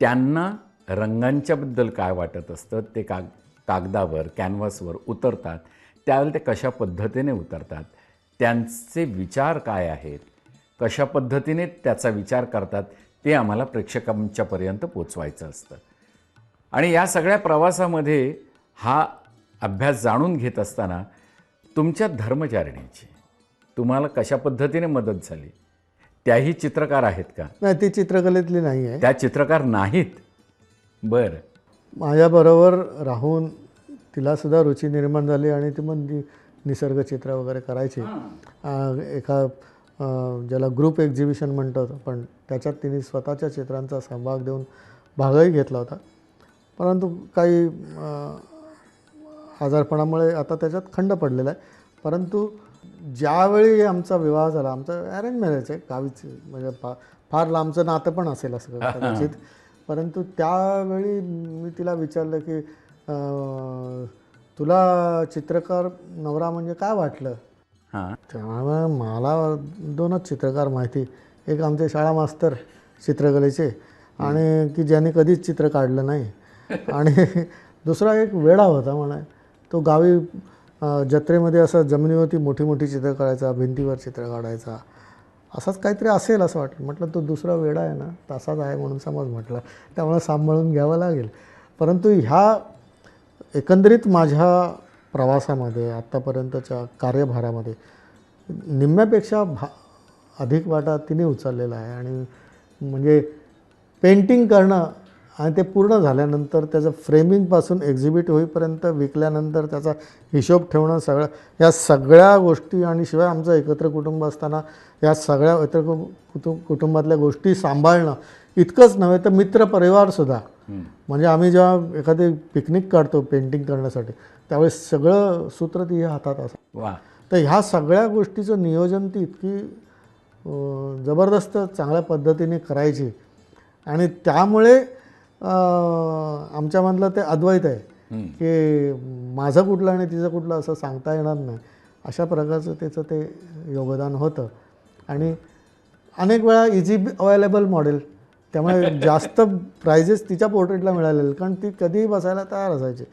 त्यांना रंगांच्याबद्दल काय वाटत असतं ते कागदावर, कॅनव्हासवर उतरतात, त्यावेळेला ते कशा पद्धतीने उतरतात, त्यांचे विचार काय आहेत, कशा पद्धतीने त्याचा विचार करतात, ते आम्हाला प्रेक्षकांच्यापर्यंत पोचवायचं असतं. आणि या सगळ्या प्रवासामध्ये हा अभ्यास जाणून घेत असताना तुमच्या धर्मचारिणीची तुम्हाला कशा पद्धतीने मदत झाली? त्याही चित्रकार आहेत का? नाही, ती चित्रकलेतली नाही आहे. त्या चित्रकार नाहीत? बरं. माझ्याबरोबर राहून तिलासुद्धा रुची निर्माण झाली आणि ती मग निसर्ग चित्र वगैरे करायची. एका ज्याला ग्रुप एक्झिबिशन म्हणतो पण त्याच्यात तिने स्वतःच्या चित्रांचा सहभाग देऊन भागही घेतला होता. परंतु काही आजारपणामुळे आता त्याच्यात खंड पडलेला आहे. परंतु ज्यावेळी आमचा विवाह झाला, आमचं अरेंज मॅरेज आहे, गावीच, म्हणजे फार लांबचं नातं पण असेल असं कदाचित. परंतु त्यावेळी मी तिला विचारलं की तुला चित्रकार नवरा म्हणजे काय वाटलं? त्यामुळे मला 2च चित्रकार माहिती, एक आमचे शाळा मास्तर चित्रकलेचे आणि की ज्याने कधीच चित्र काढलं नाही, आणि दुसरा एक वेडा होता म्हणा, तो गावी जत्रेमध्ये असं जमिनीवरती मोठी मोठी चित्र काढायचा, भिंतीवर चित्र काढायचा, असाच काहीतरी असेल असं वाटलं. म्हटलं तो दुसरा वेडा आहे ना, तसाच आहे म्हणून समज म्हटलं, त्यामुळे सांभाळून घ्यावं लागेल. परंतु ह्या एकंदरीत माझ्या प्रवासामध्ये आत्तापर्यंतच्या कार्यभारामध्ये निम्म्यापेक्षा अधिक वाटा तिने उचललेला आहे. आणि म्हणजे पेंटिंग करणं आणि ते पूर्ण झाल्यानंतर त्याचं फ्रेमिंगपासून एक्झिबिट होईपर्यंत, विकल्यानंतर त्याचा हिशोब ठेवणं, या सगळ्या गोष्टी, आणि शिवाय आमचं एकत्र कुटुंब असताना या सगळ्या एकत्र कुटुंबातल्या गोष्टी सांभाळणं इतकंच नव्हे तर मित्रपरिवारसुद्धा. म्हणजे आम्ही जेव्हा एखादी पिकनिक काढतो पेंटिंग करण्यासाठी, त्यावेळेस सगळं सूत्र ती हातात असतं. तर ह्या सगळ्या गोष्टीचं नियोजन ती इतकी जबरदस्त चांगल्या पद्धतीने करायची. आणि त्यामुळे आमच्यामधलं ते अद्वैत आहे की माझं कुठलं आणि तिचं कुठलं असं सांगता येणार नाही. अशा प्रकारचं त्याचं ते योगदान होतं. आणि अनेक वेळा इझी अवेलेबल मॉडेल, त्यामुळे जास्त प्राइजेस तिच्या पोर्ट्रेटला मिळालेले, कारण ती कधीही बसायला तयार असायची.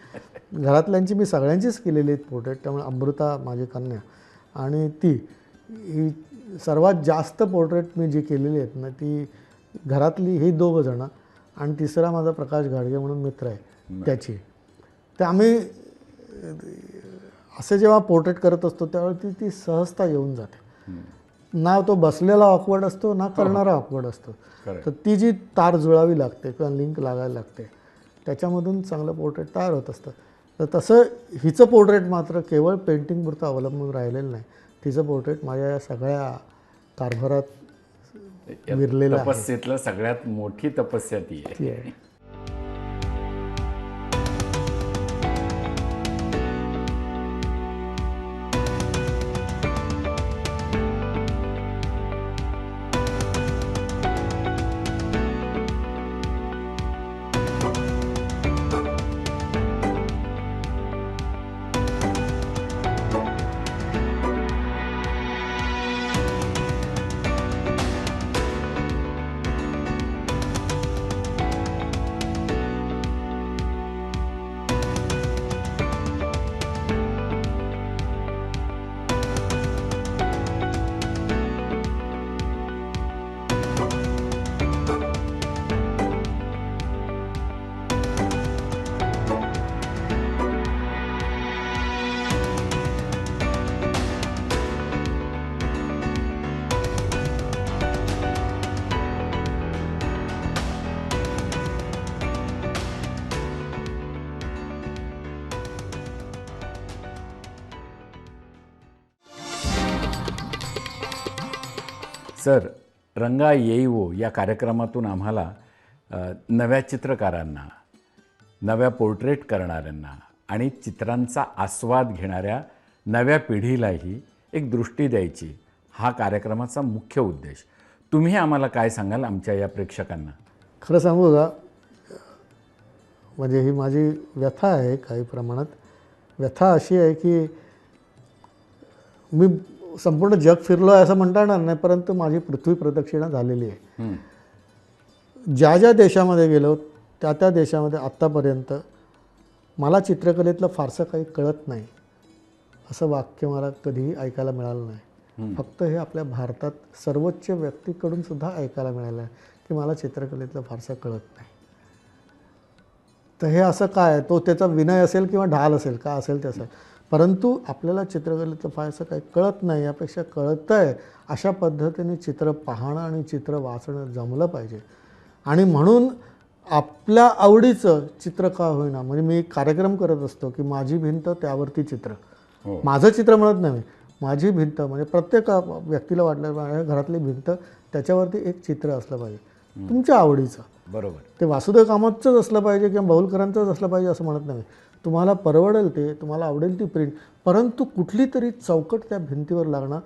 घरातल्यांची मी सगळ्यांचीच केलेली आहेत पोर्ट्रेट, त्यामुळे अमृता माझी कन्या आणि ती ही सर्वात जास्त पोर्ट्रेट मी जी केलेली आहेत ना ती घरातली ही दोघं जणं, आणि तिसरा माझा प्रकाश घाडगे म्हणून मित्र आहे त्याची. तर आम्ही असे जेव्हा पोर्ट्रेट करत असतो त्यावेळी ती सहजता येऊन जाते. ना तो बसलेला ऑकवर्ड असतो ना करणारा ऑकवर्ड असतो. तर ती जी तार जुळावी लागते किंवा लिंक लागायला लागते त्याच्यामधून चांगलं पोर्ट्रेट तयार होत असतं. तर तसं हिचं पोर्ट्रेट मात्र केवळ पेंटिंगपुरतं अवलंबून राहिलेलं नाही. तिचं पोर्ट्रेट माझ्या या सगळ्या कारभारात विरलेलं आहे. तपस्येतलं सगळ्यात मोठी तपस्या ती आहे. ती आहे. सर, रंगा येईवो या कार्यक्रमातून आम्हाला नव्या चित्रकारांना, नव्या पोर्ट्रेट करणाऱ्यांना आणि चित्रांचा आस्वाद घेणाऱ्या नव्या पिढीलाही एक दृष्टी द्यायची, हा कार्यक्रमाचा मुख्य उद्देश. तुम्ही आम्हाला काय सांगाल आमच्या या प्रेक्षकांना? खरं सांगू का, म्हणजे ही माझी व्यथा आहे काही प्रमाणात. व्यथा अशी आहे की मी संपूर्ण जग फिरलो आहे असं म्हणता येणार नाही, परंतु माझी पृथ्वी प्रदक्षिणा झालेली आहे. ज्या ज्या देशामध्ये गेलो त्या त्या देशामध्ये आत्तापर्यंत मला चित्रकलेतलं फारसं काही कळत नाही असं वाक्य मला कधीही ऐकायला मिळालं नाही. फक्त हे आपल्या भारतात सर्वोच्च व्यक्तीकडून सुद्धा ऐकायला मिळालं आहे की मला चित्रकलेतलं फारसं कळत नाही. तर हे असं काय, तो त्याचा विनय असेल किंवा ढाल असेल, का असेल त्याचं, परंतु आपल्याला चित्रकलेतलं फारसं काही कळत नाही, यापेक्षा कळतं आहे अशा पद्धतीने चित्र पाहणं आणि चित्र वाचणं जमलं पाहिजे. आणि म्हणून आपल्या आवडीचं चित्र का होईना, म्हणजे मी कार्यक्रम करत असतो की माझी भिंत त्यावरती चित्र, माझं चित्र म्हणत नाही, माझी भिंत म्हणजे प्रत्येक व्यक्तीला वाटलं माझ्या घरातली भिंत त्याच्यावरती एक चित्र असलं पाहिजे तुमच्या आवडीचं. बरोबर. ते वासुदेव कामतचंच असलं पाहिजे किंवा बाहुलकरांचंच असलं पाहिजे असं म्हणत नाही. तुम्हाला परवडेल ते, तुम्हाला आवडेल ती प्रिंट, परंतु कुठली तरी चौकट त्या भिंतीवर लागणं,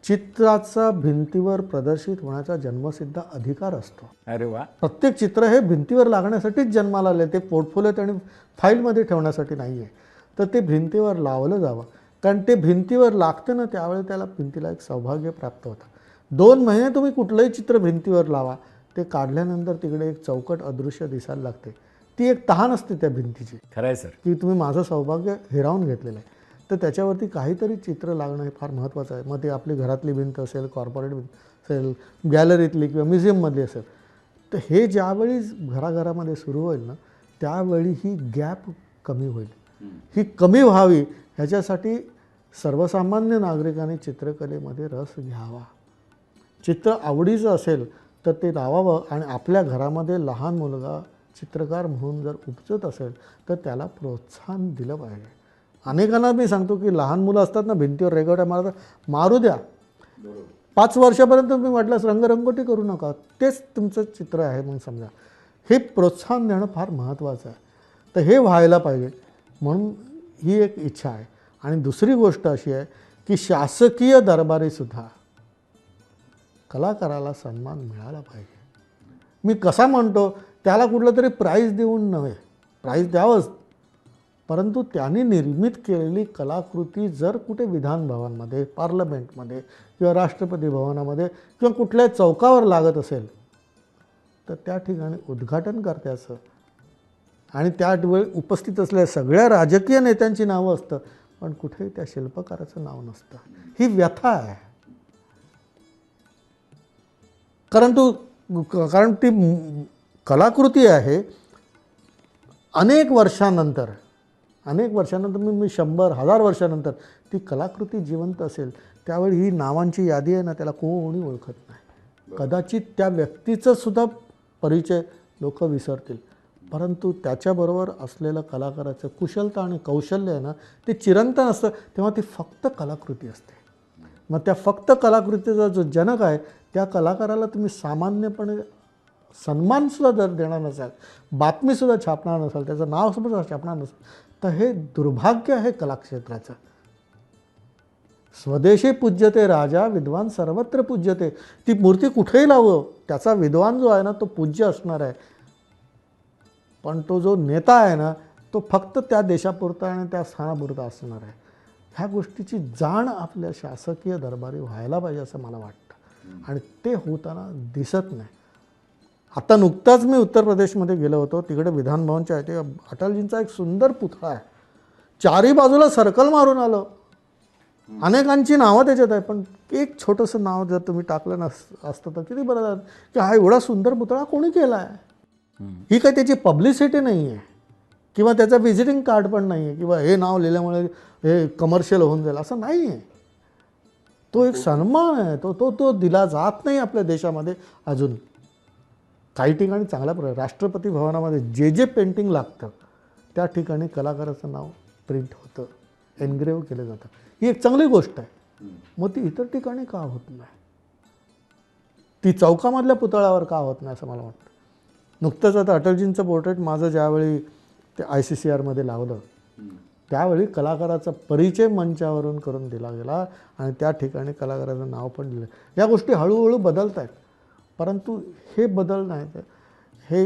चित्राचा भिंतीवर प्रदर्शित होण्याचा जन्मसिद्ध अधिकार असतो. अरे वा. प्रत्येक चित्र हे भिंतीवर लागण्यासाठीच जन्माला आले, ते पोर्टफोलिओत आणि फाईलमध्ये ठेवण्यासाठी नाही आहे. तर ते भिंतीवर लावलं जावं, कारण ते भिंतीवर लागतं ना त्यावेळी त्याला भिंतीला एक सौभाग्य प्राप्त होतं. 2 महिने तुम्ही कुठलंही चित्र भिंतीवर लावा, ते काढल्यानंतर तिकडे एक चौकट अदृश्य दिसायला लागते. ती एक तहान असते त्या भिंतीची. खरं आहे सर, की तुम्ही माझं सौभाग्य हिरावून घेतलेलं आहे. तर त्याच्यावरती काहीतरी चित्र लागणं हे फार महत्त्वाचं आहे. मग ते आपली घरातली भिंत असेल, कॉर्पोरेट भिंत असेल, गॅलरीतली किंवा म्युझियममधली असेल. तर हे ज्यावेळी घराघरामध्ये सुरू होईल ना त्यावेळी ही गॅप कमी होईल. ही कमी व्हावी ह्याच्यासाठी सर्वसामान्य नागरिकांनी चित्रकलेमध्ये रस घ्यावा. चित्र आवडीचं असेल तर ते लावावं, आणि आपल्या घरामध्ये लहान मुलगा चित्रकार म्हणून जर उपजत असेल तर त्याला प्रोत्साहन दिलं पाहिजे. अनेकांना मी सांगतो की लहान मुलं असतात ना भिंतीवर रेघोट्या मारतात, मारू द्या. 5 वर्षापर्यंत मी म्हटलंच रंगरंगोटी करू नका, तेच तुमचं चित्र आहे म्हणून समजा. हे प्रोत्साहन देणं फार महत्त्वाचं आहे. तर हे व्हायला पाहिजे म्हणून ही एक इच्छा आहे. आणि दुसरी गोष्ट अशी आहे की शासकीय दरबारीसुद्धा कलाकाराला सन्मान मिळाला पाहिजे. मी कसा म्हणतो त्याला कुठलं तरी प्राईज देऊन नव्हे, प्राईज द्यावंच, परंतु त्यांनी निर्मित केलेली कलाकृती जर कुठे विधान भवनमध्ये, पार्लमेंटमध्ये किंवा राष्ट्रपती भवनामध्ये किंवा कुठल्याही चौकावर लागत असेल तर त्या ठिकाणी उद्घाटनकर्त्याचं आणि त्यावेळी उपस्थित असलेल्या सगळ्या राजकीय नेत्यांची नावं असतं, पण कुठेही त्या शिल्पकाराचं नाव नसतं. ही व्यथा आहे. कारण ती कलाकृती आहे अनेक वर्षानंतर मी 100,000 वर्षानंतर ती कलाकृती जिवंत असेल त्यावेळी ही नावांची यादी आहे ना, त्याला कोणी ओळखत नाही. कदाचित त्या व्यक्तीचं सुद्धा परिचय लोक विसरतील, परंतु त्याच्याबरोबर असलेलं कलाकाराचं कुशलता आणि कौशल्य आहे ना, ते चिरंतन असतं. तेव्हा ती फक्त कलाकृती असते. मग त्या फक्त कलाकृतीचा जो जनक आहे त्या कलाकाराला तुम्ही सामान्यपणे सन्मानसुद्धा जर देणार नसाल, बातमीसुद्धा छापणार नसाल, त्याचं नावसुद्धा छापणार नसाल, तर हे दुर्भाग्य आहे कलाक्षेत्राचं. स्वदेशी पूज्यते राजा, विद्वान सर्वत्र पूज्यते. ती मूर्ती कुठेही लावो, त्याचा विद्वान जो आहे ना तो पूज्य असणार आहे, पण तो जो नेता आहे ना तो फक्त त्या देशापुरता आणि त्या स्थानापुरता असणार आहे. ह्या गोष्टीची जाण आपल्या शासकीय दरबारी व्हायला पाहिजे असं मला वाटतं, आणि ते होताना दिसत नाही. आता नुकताच मी उत्तर प्रदेशमध्ये गेलो होतो. तिकडे विधान भवनच्या इथे अटलजींचा एक सुंदर पुतळा आहे. चारी बाजूला सर्कल मारून आलं, अनेकांची नावं त्याच्यात आहे, पण एक छोटंसं नाव जर तुम्ही टाकलं असतं तर किती बरं झालं की हा एवढा सुंदर पुतळा कोणी केला आहे. ही काही त्याची पब्लिसिटी नाही आहे किंवा त्याचं व्हिजिटिंग कार्ड पण नाही आहे किंवा हे नाव लिहिल्यामुळे हे कमर्शियल होऊन जाईल असं नाही आहे. तो एक सन्मान आहे, तो दिला जात नाही आपल्या देशामध्ये अजून. काही ठिकाणी चांगल्या प्रकारे राष्ट्रपती भवनामध्ये जे पेंटिंग लागतं त्या ठिकाणी कलाकाराचं नाव प्रिंट होतं, एनग्रेव्ह केलं जातं. ही एक चांगली गोष्ट आहे. मग ती इतर ठिकाणी का होत नाही? ती चौकामधल्या पुतळ्यावर का होत नाही असं मला वाटतं. नुकतंच आता अटलजींचं पोर्ट्रेट माझं ज्यावेळी ते ICCRमध्ये लावलं त्यावेळी कलाकाराचा परिचय मंचावरून करून दिला गेला आणि त्या ठिकाणी कलाकाराचं नाव पण दिलं. या गोष्टी हळूहळू बदलत आहेत, परंतु हे बदल नाही, हे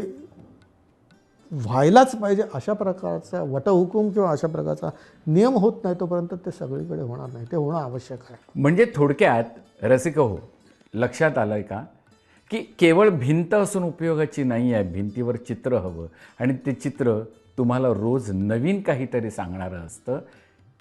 व्हायलाच पाहिजे. अशा प्रकारचा वटहुकूम किंवा अशा प्रकारचा नियम होत नाही तोपर्यंत ते सगळीकडे होणार नाही. ते होणं आवश्यक आहे. म्हणजे थोडक्यात रसिक हो, लक्षात आलं आहे का की केवळ भिंत असून उपयोगाची नाही आहे, भिंतीवर चित्र हवं आणि ते चित्र तुम्हाला रोज नवीन काहीतरी सांगणारं असतं,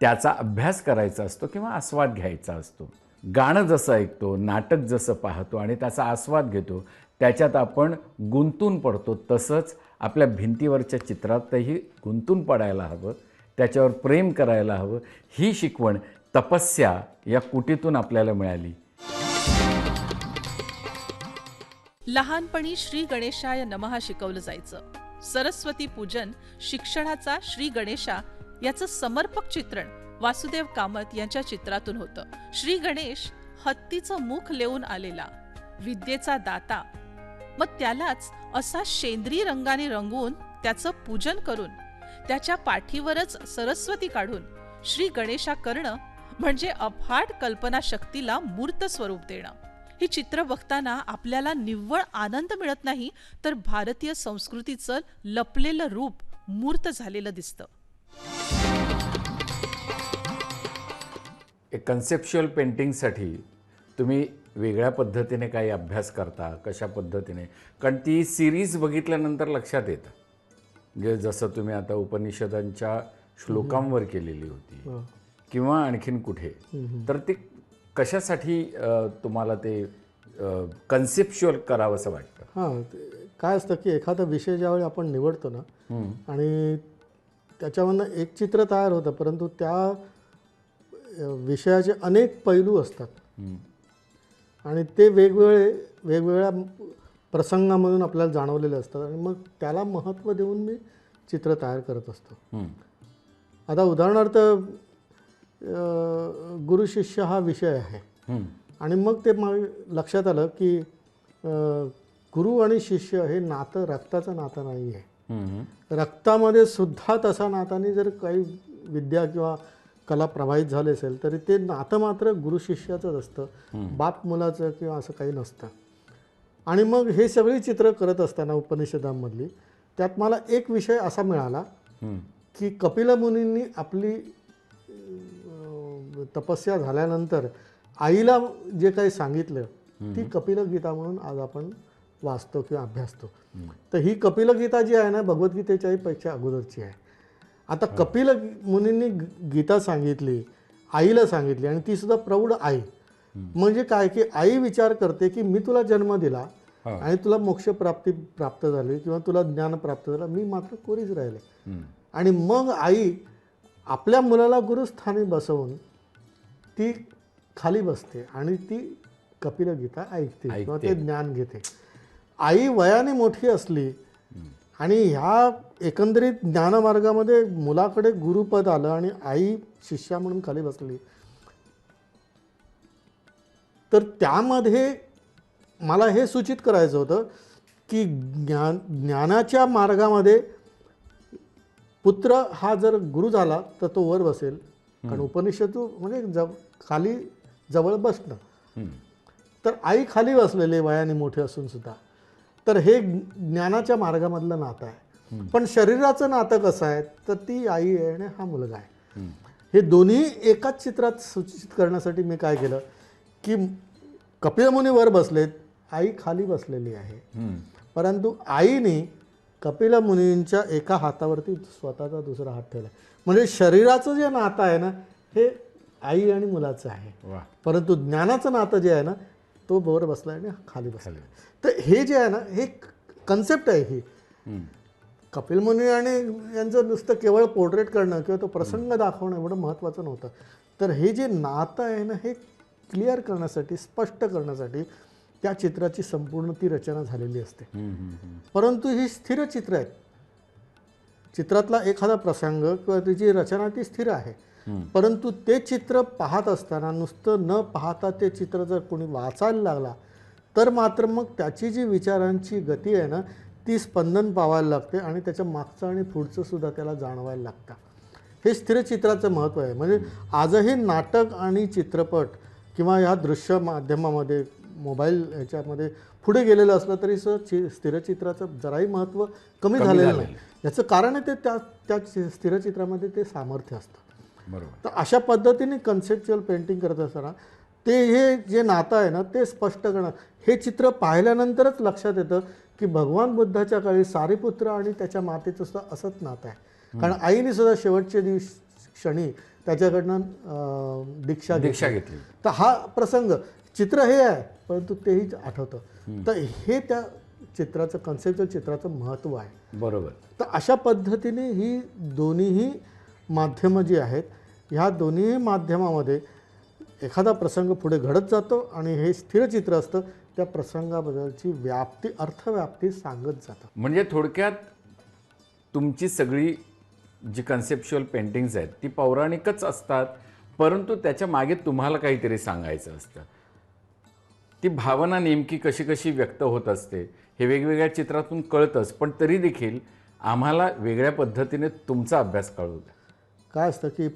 त्याचा अभ्यास करायचा असतो किंवा आस्वाद घ्यायचा असतो. गाणं जसं ऐकतो, नाटक जसं पाहतो आणि त्याचा आस्वाद घेतो, त्याच्यात आपण गुंतून पडतो, तसंच आपल्या भिंतीवरच्या चित्रातही गुंतून पडायला हवं, त्याच्यावर प्रेम करायला हवं. ही शिकवण तपस्या या कुटीतून आपल्याला मिळाली. लहानपणी श्री गणेशाय नमः शिकवलं जायचं. सरस्वती पूजन शिक्षणाचा श्री गणेशा याचं समर्पक चित्रण वासुदेव कामत यांच्या चित्रातून होतं. श्री गणेश हत्तीचं मुख लेऊन आलेला, विद्येचा दाता. मग त्यालाच असा शेंद्री रंगाने रंगवून त्याचं पूजन करून त्याच्या पाठीवरच सरस्वती काढून श्री गणेशा करणं म्हणजे अफाट कल्पनाशक्तीला मूर्त स्वरूप देणं. ही चित्र बघताना आपल्याला निव्वळ आनंद मिळत नाही, तर भारतीय संस्कृतीचं लपलेलं रूप मूर्त झालेलं दिसतं. एक कन्सेप्च्युअल पेंटिंगसाठी तुम्ही वेगळ्या पद्धतीने काही अभ्यास करता, कशा पद्धतीने? कारण ती सिरीज बघितल्यानंतर लक्षात येतं. म्हणजे जसं तुम्ही आता उपनिषदांच्या श्लोकांवर केलेली होती किंवा आणखीन कुठे, तर ते कशासाठी तुम्हाला ते कन्सेप्च्युअल करावं असं वाटतं? हां, काय असतं की एखादा विषय ज्यावेळी आपण निवडतो ना आणि त्याच्यावरनं एक चित्र तयार होतं, परंतु त्या विषयाचे अनेक पैलू असतात आणि ते वेगवेगळ्या प्रसंगामधून आपल्याला जाणवलेले असतात आणि मग त्याला महत्त्व देऊन मी चित्र तयार करत असतो. आता उदाहरणार्थ गुरु शिष्य हा विषय आहे आणि मग ते लक्षात आलं की गुरु आणि शिष्य हे नातं रक्ताचं नातं नाही आहे. रक्तामध्ये सुद्धा तसा नाताने जर काही विद्या किंवा कला प्रभावित झाली असेल तरी ते नातं मात्र गुरु शिष्याचंच असतं, बाप मुलाचं किंवा असं काही नसतं. आणि मग हे सगळी चित्र करत असताना उपनिषदांमधली त्यात मला एक विषय असा मिळाला की कपिल मुनींनी आपली तपस्या झाल्यानंतर आईला जे काही सांगितलं ती कपिलगीता म्हणून आज आपण वाचतो किंवा अभ्यासतो. तर ही कपिलगीता जी आहे ना भगवद्गीतेच्याही पेक्षा अगोदरची आहे. आता कपिल मुनींनी गीता सांगितली, आईला सांगितली आणि ती सुद्धा प्रौढ आई. म्हणजे काय की आई विचार करते की मी तुला जन्म दिला आणि तुला मोक्ष प्राप्त झाली किंवा तुला ज्ञान प्राप्त झालं, मी मात्र कोरीच राहिले. आणि मग आई आपल्या मुलाला गुरुस्थानी बसवून ती खाली बसते आणि ती कपिलगीता ऐकते किंवा ते ज्ञान घेते. आई वयाने मोठी असली आणि ह्या एकंदरीत ज्ञानमार्गामध्ये मुलाकडे गुरुपद आलं आणि आई शिष्या म्हणून खाली बसली, तर त्यामध्ये मला हे सूचित करायचं होतं की ज्ञानाच्या मार्गामध्ये पुत्र हा जर गुरु झाला तर तो वर बसेल, कारण उपनिषद म्हणजे खाली जवळ बसणं. तर आई खाली बसलेली वयाने मोठे असून सुद्धा, तर हे ज्ञानाच्या मार्गामधलं नातं आहे. पण शरीराचं नातं कसं आहे, तर ती आई आहे आणि हा मुलगा आहे. हे दोन्ही एकाच चित्रात सूचित करण्यासाठी मी काय केलं की कपिल मुनी वर बसलेत, आई खाली बसलेली आहे, परंतु आईने कपिल मुनींच्या एका हातावरती स्वतःचा दुसरा हात ठेवला. म्हणजे शरीराचं जे नातं आहे ना हे आई आणि मुलाचं आहे, परंतु ज्ञानाचं नातं जे आहे ना तो वर बसला आणि खाली बसला. तर हे जे आहे ना हे कन्सेप्ट आहे. ही कपिल मुनी आणि यांचं नुसतं केवळ पोर्ट्रेट करणं किंवा तो प्रसंग दाखवणं एवढं महत्त्वाचं नव्हतं. तर हे जे नातं आहे ना हे क्लिअर करण्यासाठी, स्पष्ट करण्यासाठी त्या चित्राची संपूर्ण ती रचना झालेली असते. परंतु ही स्थिर चित्र आहेत. चित्रातला एखादा प्रसंग किंवा त्याची रचना ती स्थिर आहे, परंतु ते चित्र पाहत असताना नुसतं न पाहता ते चित्र जर कोणी वाचायला लागला तर मात्र मग त्याची जी विचारांची गती आहे ना ती स्पंदन पावायला लागते आणि त्याच्या मागचं आणि पुढचं सुद्धा त्याला जाणवायला लागतं. हे स्थिर चित्राचं महत्त्व आहे. म्हणजे आजही नाटक आणि चित्रपट किंवा ह्या दृश्य माध्यमामध्ये मोबाईल ह्याच्यामध्ये पुढे गेलेलं असलं तरी स्थिरचित्राचं जराही महत्त्व कमी झालेलं नाही. याचं कारण आहे ते त्या स्थिरचित्रामध्ये ते सामर्थ्य असतं. बरोबर. तर अशा पद्धतीने कन्सेप्च्युअल पेंटिंग करत असताना ते हे जे नातं आहे ना ते स्पष्ट करणं, हे चित्र पाहिल्यानंतरच लक्षात येतं की भगवान बुद्धाच्या काळी सारीपुत्र आणि त्याच्या सुद्धा असंच नातं आहे. कारण आईने सुद्धा शेवटच्या क्षणी त्याच्याकडनं दीक्षा घेतली. तर हा प्रसंग चित्र हे आहे परंतु तेही आठवतं. तर हे त्या चित्राचं कन्सेप्च्युअल चित्राचं महत्त्व आहे. बरोबर. तर अशा पद्धतीने ही दोन्हीही माध्यमं जी आहेत ह्या दोन्ही माध्यमामध्ये एखादा प्रसंग पुढे घडत जातो आणि हे स्थिर चित्र असतं त्या प्रसंगाबद्दलची व्याप्ती, अर्थव्याप्ती सांगत जातं. म्हणजे थोडक्यात तुमची सगळी जी कन्सेप्च्युअल पेंटिंग्स आहेत ती पौराणिकच असतात, परंतु त्याच्या मागे तुम्हाला काहीतरी सांगायचं असतं. ती भावना नेमकी कशी कशी व्यक्त होत असते हे वेगवेगळ्या चित्रातून कळतंच, पण तरी देखील आम्हाला वेगळ्या पद्धतीने तुमचा अभ्यास कळू द्या. काय असतं की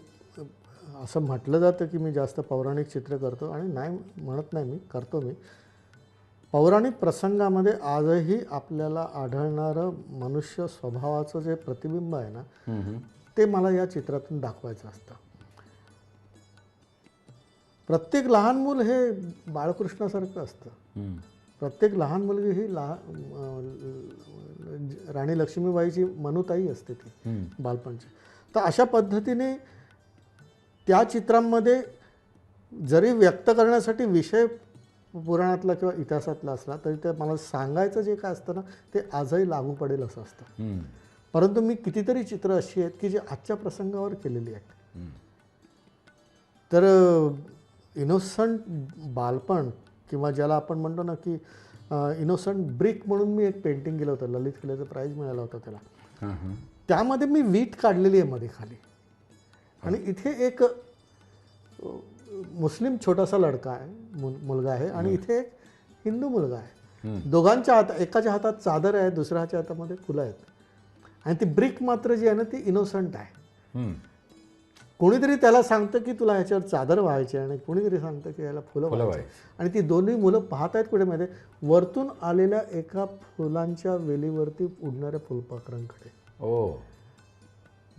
असं म्हटलं जातं की मी जास्त पौराणिक चित्र करतो, आणि नाही म्हणत नाही, मी करतो. मी पौराणिक प्रसंगामध्ये आजही आपल्याला आढळणारं मनुष्य स्वभावाचं जे प्रतिबिंब आहे ना ते मला या चित्रातून दाखवायचं असतं. प्रत्येक लहान मूल हे बाळकृष्णासारखं असतं. प्रत्येक लहान मुलगी ही राणी लक्ष्मीबाईची मनुताई असते ती बालपणची. तर अशा पद्धतीने त्या चित्रांमध्ये जरी व्यक्त करण्यासाठी विषय पुराणातला किंवा इतिहासातला असला तरी ते मला सांगायचं जे काय असतं ना ते आजही लागू पडेल असं असतं. परंतु मी कितीतरी चित्र अशी आहेत की जे आजच्या प्रसंगावर केलेली आहेत. तर इनोसंट बालपण किंवा ज्याला आपण म्हणतो ना की इनोसंट ब्रिक म्हणून मी एक पेंटिंग केलं होतं, ललित कलेचं प्राईज मिळालं होतं त्याला. त्यामध्ये मी वीट काढलेली आहे मध्ये खाली, आणि इथे एक मुस्लिम छोटासा लडका आहे, मुलगा आहे, आणि इथे एक हिंदू मुलगा आहे. दोघांच्या एकाच्या हातात चादर आहे, दुसऱ्याच्या हातामध्ये फुलं आहेत, आणि ती ब्रिक मात्र जी आहे ना ती इनोसंट आहे. कोणीतरी त्याला सांगतं की तुला ह्याच्यावर चादर व्हायची आणि कोणीतरी सांगतं की याला फुलं फुलं व्हायची. आणि ती दोन्ही मुलं पाहत आहेत कुठे माहिती आहे? वरतून आलेल्या एका फुलांच्या वेलीवरती उडणाऱ्या फुलपाखरांकडे. ओ,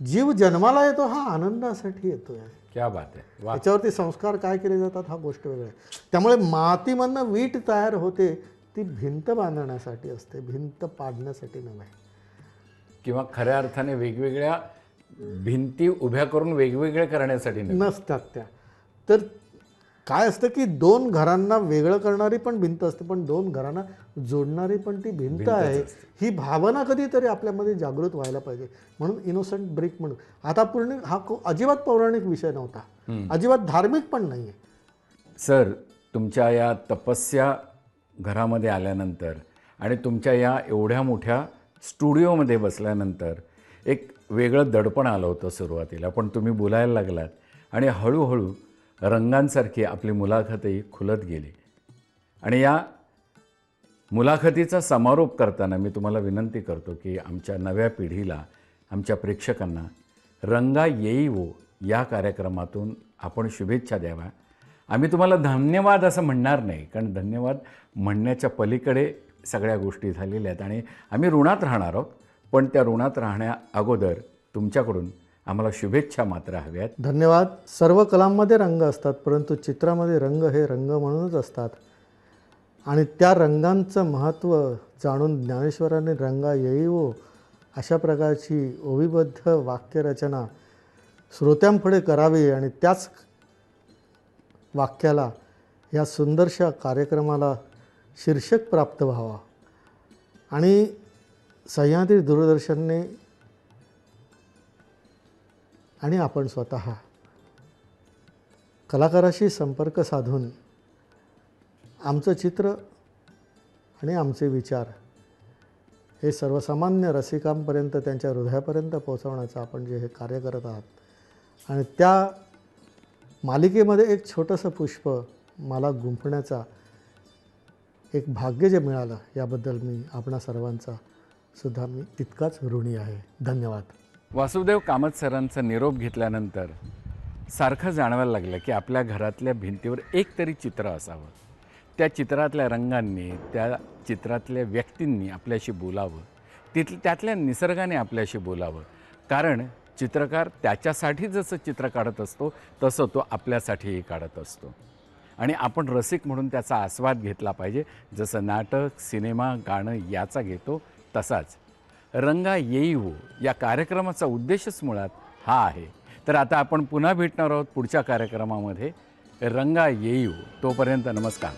जीव जन्माला येतो हा आनंदासाठी येतोय. क्या बात आहे. वा. त्याच्यावरती संस्कार काय केले जातात हा गोष्ट वेगळी आहे. त्यामुळे मातीमधनं वीट तयार होते, ती भिंत बांधण्यासाठी असते, भिंत पाडण्यासाठी नव्हे. किंवा खऱ्या अर्थाने वेगवेगळ्या भिंती उभ्या करून वेगवेगळे करण्यासाठी नाही. नसतात त्या. तर काय असतं की दोन घरांना वेगळं करणारी पण भिंत असते, पण दोन घरांना जोडणारी पण ती भिंत आहे. ही भावना कधीतरी आपल्यामध्ये जागृत व्हायला पाहिजे. म्हणून इनोसंट ब्रिक म्हणून. आता पूर्ण हा अजिबात पौराणिक विषय नव्हता, अजिबात धार्मिक पण नाही आहे. सर, तुमच्या या तपस्या घरामध्ये आल्यानंतर आणि तुमच्या या एवढ्या मोठ्या स्टुडिओमध्ये बसल्यानंतर एक वेगळं दडपण आलं होतं सुरुवातीला, पण तुम्ही बोलायला लागलात आणि हळूहळू रंगांसारखी आपली मुलाखतही खुलत गेली. आणि या मुलाखतीचा समारोप करताना मी तुम्हाला विनंती करतो की आमच्या नव्या पिढीला, आमच्या प्रेक्षकांना रंगा येईवो या कार्यक्रमातून आपण शुभेच्छा द्याव्या. आम्ही तुम्हाला धन्यवाद असं म्हणणार नाही, कारण धन्यवाद म्हणण्याच्या पलीकडे सगळ्या गोष्टी झालेल्या आहेत आणि आम्ही ऋणात राहणार आहोत. पण त्या ऋणात राहण्या अगोदर तुमच्याकडून आम्हाला शुभेच्छा मात्र हव्यात. धन्यवाद. सर्व कलांमध्ये रंग असतात, परंतु चित्रामध्ये रंग हे रंग म्हणूनच असतात. आणि त्या रंगांचं महत्त्व जाणून ज्ञानेश्वरांनी रंगा येईवो अशा प्रकारची ओवीबद्ध वाक्यरचना श्रोत्यांपुढे करावी आणि त्याच वाक्याला या सुंदरशा कार्यक्रमाला शीर्षक प्राप्त व्हावा. आणि सह्याद्री दूरदर्शनने आणि आपण स्वतः कलाकाराशी संपर्क साधून आमचं चित्र आणि आमचे विचार हे सर्वसामान्य रसिकांपर्यंत, त्यांच्या हृदयापर्यंत पोहोचवण्याचं आपण जे हे कार्य करत आहात आणि त्या मालिकेमध्ये एक छोटंसं पुष्प मला गुंफण्याचा एक भाग्य जे मिळालं, याबद्दल मी आपणा सर्वांचा सुद्धा मी तितकाच ऋणी आहे. धन्यवाद. वासुदेव कामत सरांचा निरोप घेतल्यानंतर सारखं जाणवायला लागलं की आपल्या घरातल्या भिंतीवर एक तरी चित्र असावं. त्या चित्रातल्या रंगांनी, त्या चित्रातल्या व्यक्तींनी आपल्याशी बोलावं, त्यातल्या निसर्गाने आपल्याशी बोलावं. कारण चित्रकार त्याच्यासाठी जसं चित्र काढत असतो तसं तो आपल्यासाठीही काढत असतो. आणि आपण रसिक म्हणून त्याचा आस्वाद घेतला पाहिजे. जसं नाटक, सिनेमा, गाणं याचा घेतो तसाच रंगा येईवो या कार्यक्रमाचा उद्देशच मुळात हा आहे. तर आता आपण पुन्हा भेटणार आहोत पुढच्या कार्यक्रमामध्ये रंगा येईवो. तोपर्यंत नमस्कार.